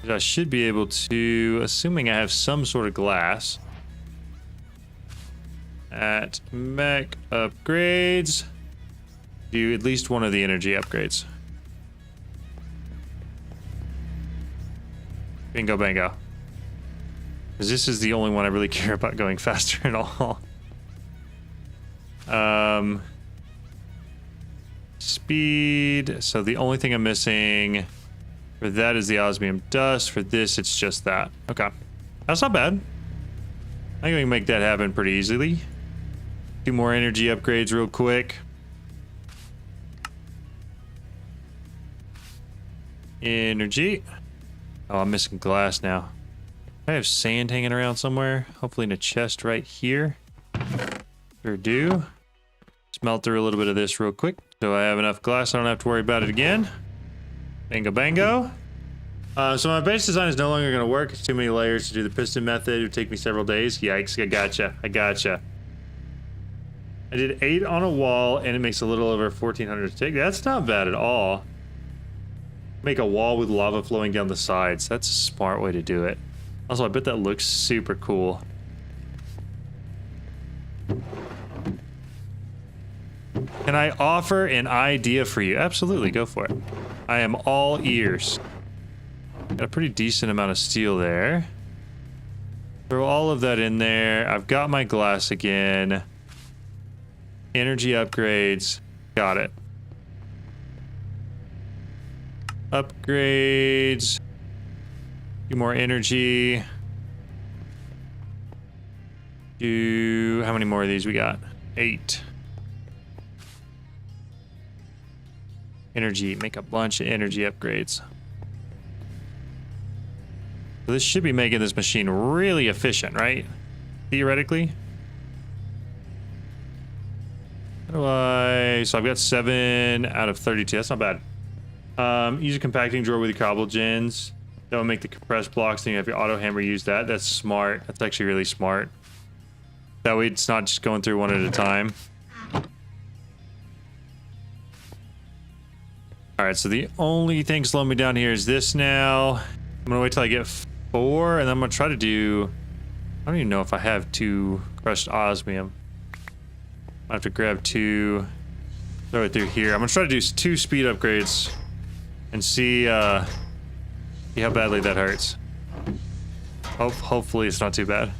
I should be able to, assuming I have some sort of glass. At mech upgrades. Do at least one of the energy upgrades. Bingo bango. Because this is the only one I really care about going faster at all. Speed. So the only thing I'm missing for that is the osmium dust. For this, it's just that. Okay. That's not bad. I think we can make that happen pretty easily. Do more energy upgrades real quick. Energy. Oh, I'm missing glass now. I have sand hanging around somewhere. Hopefully in a chest right here. Sure do. Smelt through a little bit of this real quick. So I have enough glass, I don't have to worry about it again. Bango bango. So my base design is no longer going to work. It's too many layers to do the piston method. It would take me several days. Yikes, I gotcha. I did 8 on a wall, and it makes a little over 1,400 to take. That's not bad at all. Make a wall with lava flowing down the sides. That's a smart way to do it. Also, I bet that looks super cool. Can I offer an idea for you? Absolutely, go for it. I am all ears. Got a pretty decent amount of steel there. Throw all of that in there. I've got my glass again. Energy upgrades. Got it. Upgrades. Do more energy. How many more of these we got? 8. Energy. Make a bunch of energy upgrades. So this should be making this machine really efficient, right? Theoretically. So I've got 7 out of 32. That's not bad. Use a compacting drawer with your cobble gens. That will make the compressed blocks. Then you have your auto hammer use that. That's smart. That's actually really smart. That way it's not just going through one at a time. Alright, so the only thing slowing me down here is this now. I'm gonna wait till I get 4, and then I'm gonna try to do... I don't even know if I have 2 crushed osmium. I have to grab 2, throw it through here. I'm gonna try to do 2 speed upgrades and see how badly that hurts. Hopefully it's not too bad.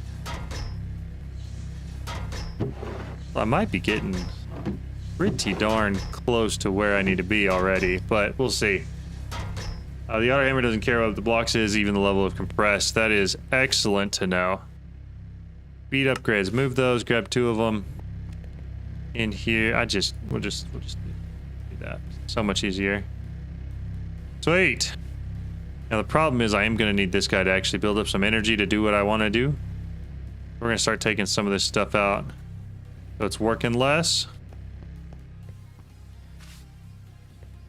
Well, I might be getting pretty darn close to where I need to be already, but we'll see. The auto hammer doesn't care what the blocks is, even the level of compressed. That is excellent to know. Speed upgrades. Move those. Grab 2 of them. In here. We'll just do that. So much easier. Sweet. Now the problem is I am going to need this guy to actually build up some energy to do what I want to do. We're going to start taking some of this stuff out. So it's working less.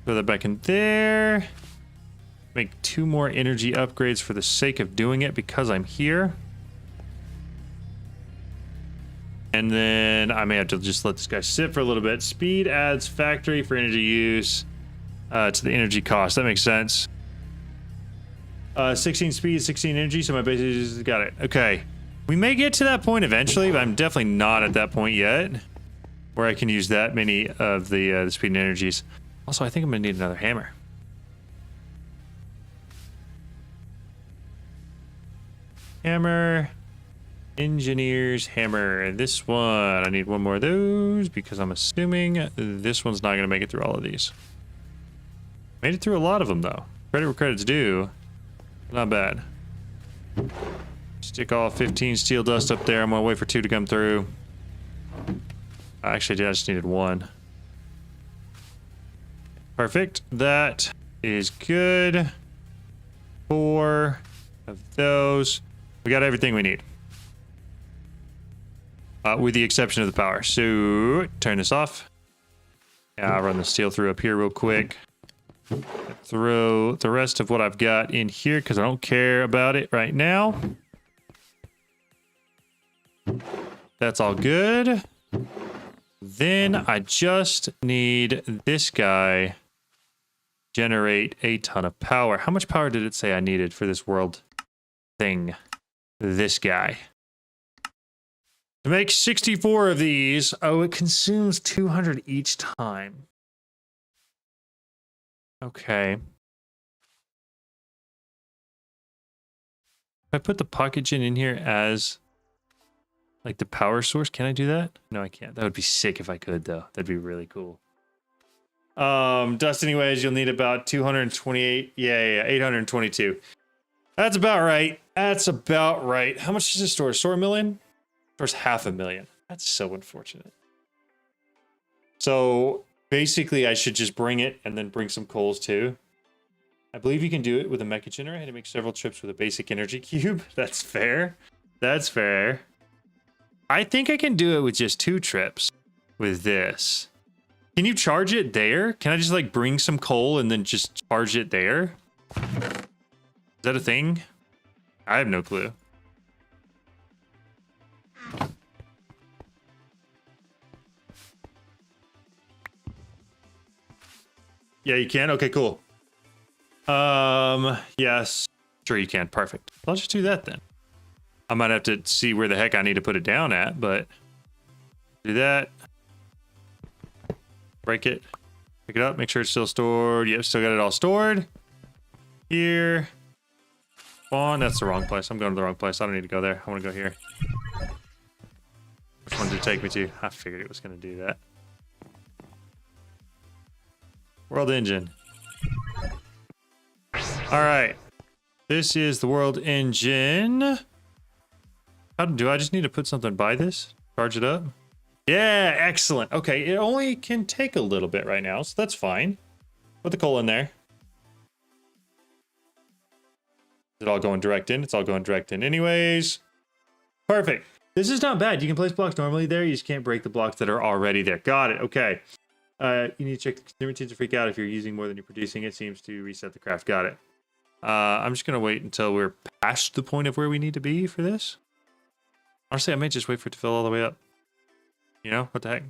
Throw that back in there. Make 2 more energy upgrades for the sake of doing it because I'm here. And then I may have to just let this guy sit for a little bit. Speed adds factory for energy use to the energy cost. That makes sense. 16 speed, 16 energy, so my base is got it. Okay. We may get to that point eventually, but I'm definitely not at that point yet where I can use that many of the speed and energies. Also, I think I'm going to need another hammer. Hammer. Engineer's hammer. This one. I need 1 more of those because I'm assuming this one's not going to make it through all of these. Made it through a lot of them, though. Credit where credit's due. Not bad. Stick all 15 steel dust up there. I'm going to wait for 2 to come through. Actually, I just needed 1. Perfect. That is good. 4 of those. We got everything we need. With the exception of the power. So, turn this off. Yeah, I'll run the steel through up here real quick. Throw the rest of what I've got in here because I don't care about it right now. That's all good. Then I just need this guy generate a ton of power. How much power did it say I needed for this world thing? This guy. To make 64 of these, oh, it consumes 200 each time. Okay. If I put the pocket gen in here as Like the power source. Can I do that? No, I can't. That would be sick if I could, though. That'd be really cool. Dust anyways, you'll need about 228. Yeah, 822. That's about right. That's about right. How much does it store? Store $1 million? Stores $500,000. That's so unfortunate. So basically I should just bring it and then bring some coals too. I believe you can do it with a mecha generator. I had to make several trips with a basic energy cube. That's fair. That's fair. I think I can do it with just 2 trips with this. Can you charge it there? Can I just like bring some coal and then just charge it there? Is that a thing? I have no clue. Yeah, you can? Okay, cool. Yes. Sure you can. Perfect. I'll just do that then. I might have to see where the heck I need to put it down at, but do that. Break it. Pick it up. Make sure it's still stored. Yep, still got it all stored. Here. Spawn. That's the wrong place. I'm going to the wrong place. I don't need to go there. I want to go here. Which one did it take me to? I figured it was going to do that. World engine. All right. This is the world engine. How do I just need to put something by this? Charge it up? Yeah, excellent. Okay, it only can take a little bit right now, so that's fine. Put the coal in there. Is it all going direct in? It's all going direct in anyways. Perfect. This is not bad. You can place blocks normally there. You just can't break the blocks that are already there. Got it. Okay. You need to check the consumer tends to freak out if you're using more than you're producing. It seems to reset the craft. Got it. I'm just going to wait until we're past the point of where we need to be for this. Honestly, I may just wait for it to fill all the way up. You know, what the heck?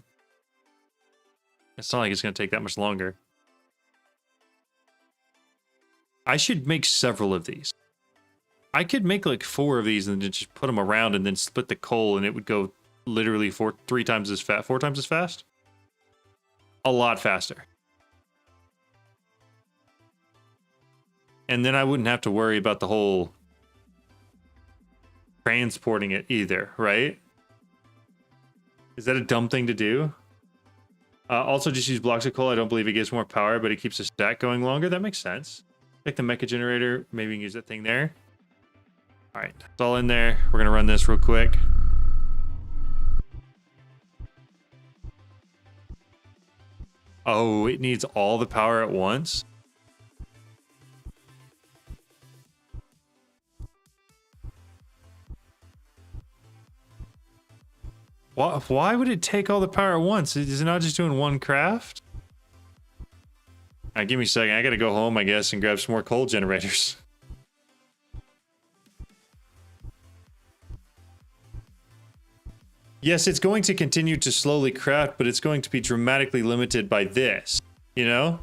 It's not like it's going to take that much longer. I should make several of these. I could make like 4 of these and then just put them around and then split the coal and it would go literally 3 times as fast. 4 times as fast? A lot faster. And then I wouldn't have to worry about the whole transporting it either, right? Is that a dumb thing to do? Also, just use blocks of coal. I don't believe it gives more power, but it keeps the stack going longer. That makes sense. Take the mecha generator. Maybe you can use that thing there. All right, it's all in there. We're going to run this real quick. Oh, it needs all the power at once? Why would it take all the power at once? Is it not just doing one craft? All right, give me a second. I gotta go home, I guess, and grab some more coal generators. Yes, it's going to continue to slowly craft, but it's going to be dramatically limited by this, you know?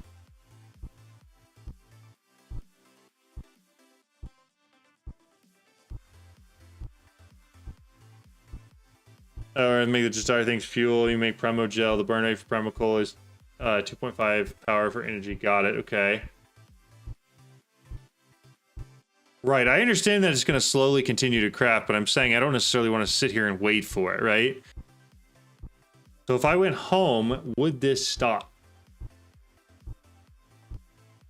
Or make the Jatari things fuel. You make Primo Gel. The burn rate for Primo Coal is 2.5 power for energy. Got it. Okay. Right. I understand that it's going to slowly continue to craft, but I'm saying I don't necessarily want to sit here and wait for it, right? So if I went home, would this stop?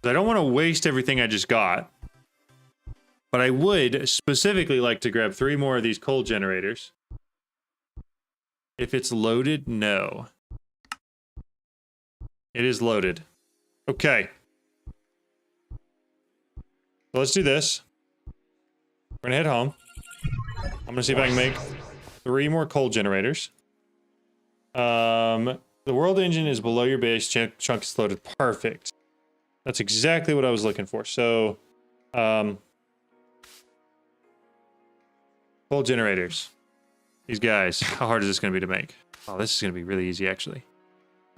I don't want to waste everything I just got, but I would specifically like to grab 3 more of these coal generators. If it's loaded, no. It is loaded. Okay. So let's do this. We're gonna head home. I'm gonna see if I can make 3 more coal generators. The world engine is below your base. Chunk is loaded. Perfect. That's exactly what I was looking for. So, coal generators. These guys, how hard is this going to be to make? Oh, this is going to be really easy, actually.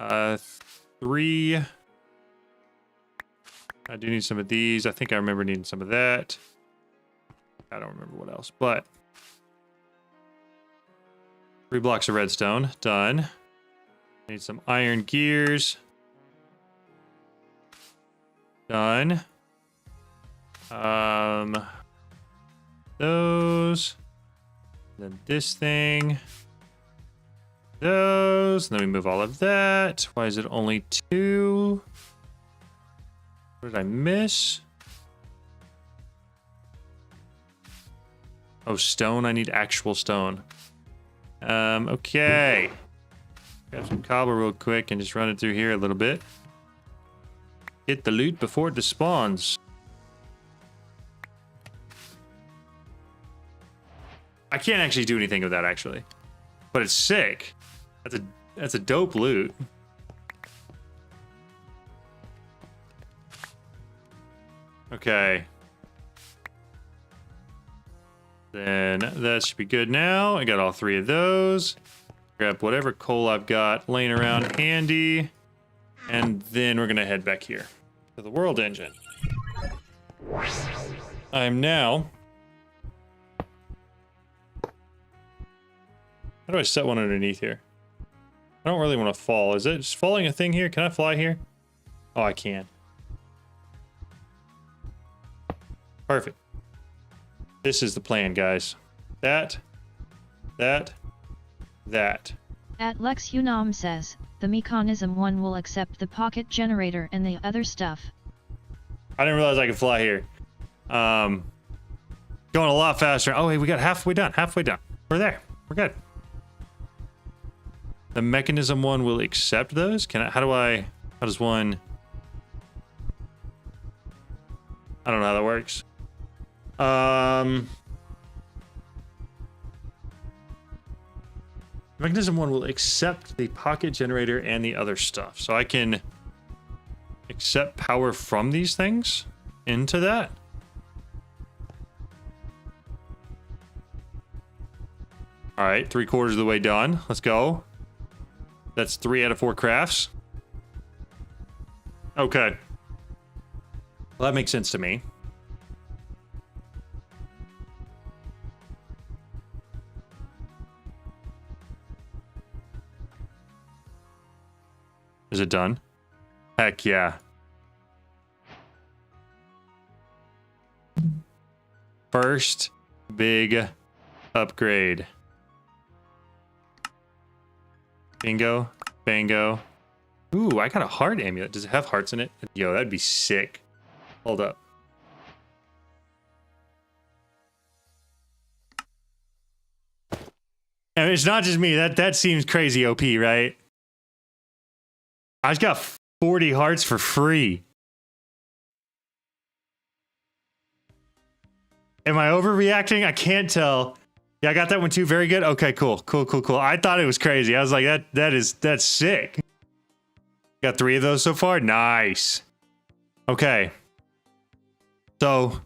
3. I do need some of these. I think I remember needing some of that. I don't remember what else, but 3 blocks of redstone. Done. Need some iron gears. Done. Those. Then this thing. Those. And then we move all of that. Why is it only 2? What did I miss? Oh, stone. I need actual stone. Okay. Grab some cobble real quick and just run it through here a little bit. Get the loot before it despawns. I can't actually do anything with that, actually. But it's sick. That's a dope loot. Okay. Then that should be good now. I got all 3 of those. Grab whatever coal I've got laying around handy. And then we're going to head back here to the world engine. I'm now... How do I set one underneath here? I don't really want to fall. Is it just falling a thing here? Can I fly here? Oh, I can. Perfect. This is the plan, guys. That. At Lex Unam says, the mechanism 1 will accept the pocket generator and the other stuff. I didn't realize I could fly here. Going a lot faster. Oh, wait, we got halfway done. We're there. We're good. The mechanism 1 will accept those? How does one... I don't know how that works. Mechanism 1 will accept the pocket generator and the other stuff. So I can accept power from these things into that. All right, 3/4 of the way done. Let's go. That's 3 out of 4 crafts. Okay. Well, that makes sense to me. Is it done? Heck yeah. First big upgrade. Bingo. Bango. Ooh, I got a heart amulet. Does it have hearts in it? Yo, that'd be sick. Hold up. And it's not just me. That seems crazy OP, right? I just got 40 hearts for free. Am I overreacting? I can't tell. Yeah, I got that one too. Very good. Okay, cool. I thought it was crazy. I was like, that's sick. Got 3 of those so far. Nice. Okay. So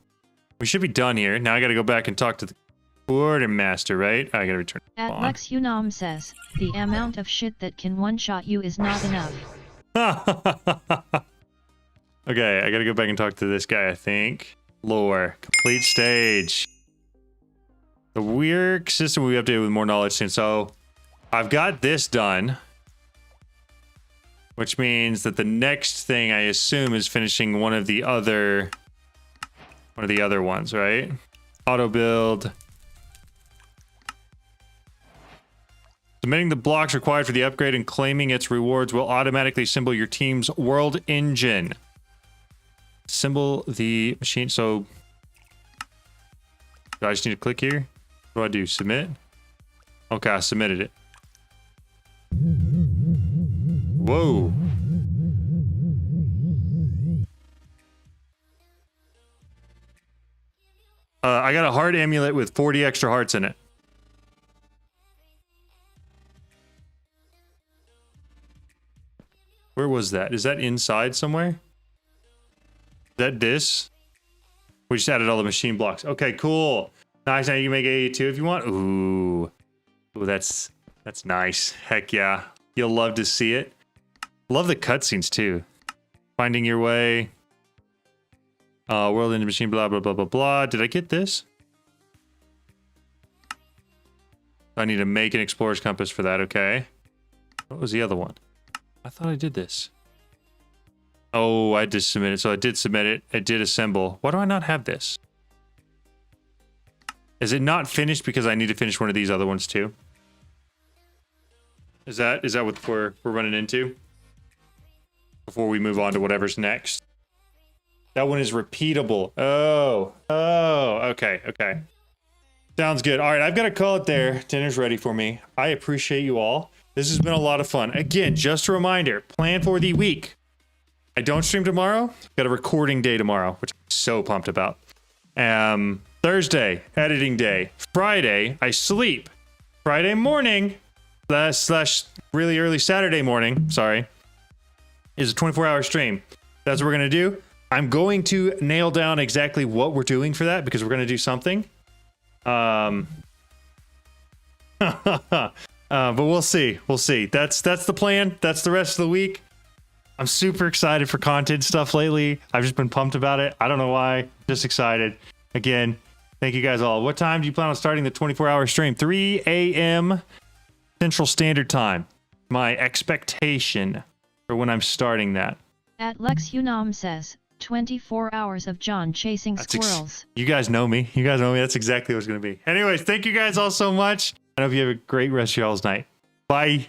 we should be done here. Now I got to go back and talk to the quartermaster, right? I got to return. Lex Unam says, the amount of shit that can one-shot you is not enough. Okay, I gotta go back and talk to this guy, I think. Lore. Complete stage. The weird system will be updated with more knowledge soon. So, I've got this done. Which means that the next thing, I assume, is finishing one of the other ones, right? Auto build. Submitting the blocks required for the upgrade and claiming its rewards will automatically assemble your team's world engine. Assemble the machine. So, do I just need to click here? What do I do? Submit? Okay, I submitted it. Whoa. I got a heart amulet with 40 extra hearts in it. Where was that? Is that inside somewhere? That this? We just added all the machine blocks. Okay, cool. Nice. Now you can make 82 if you want. Ooh, that's nice. Heck yeah. You'll love to see it. Love the cutscenes too. Finding your way. World into machine. Blah blah blah blah blah. Did I get this? I need to make an explorer's compass for that. Okay. What was the other one? I thought I did this. Oh, I did submit it. So I did submit it. I did assemble. Why do I not have this? Is it not finished because I need to finish one of these other ones too? Is that what we're running into? Before we move on to whatever's next. That one is repeatable. Oh, okay. Sounds good. All right, I've got to call it there. Dinner's ready for me. I appreciate you all. This has been a lot of fun. Again, just a reminder, plan for the week. I don't stream tomorrow. Got a recording day tomorrow, which I'm so pumped about. Thursday, editing day. Friday, I sleep. Friday morning, slash really early Saturday morning, sorry, is a 24-hour stream. That's what we're going to do. I'm going to nail down exactly what we're doing for that because we're going to do something. But we'll see. That's the plan. That's the rest of the week. I'm super excited for content stuff lately. I've just been pumped about it. I don't know why. Just excited. Again, thank you guys all. What time do you plan on starting the 24-hour stream? 3 a.m. Central Standard Time. My expectation for when I'm starting that. At Lex Unam says, 24 hours of John chasing squirrels. You guys know me. That's exactly what it's going to be. Anyways, thank you guys all so much. I hope you have a great rest of y'all's night. Bye.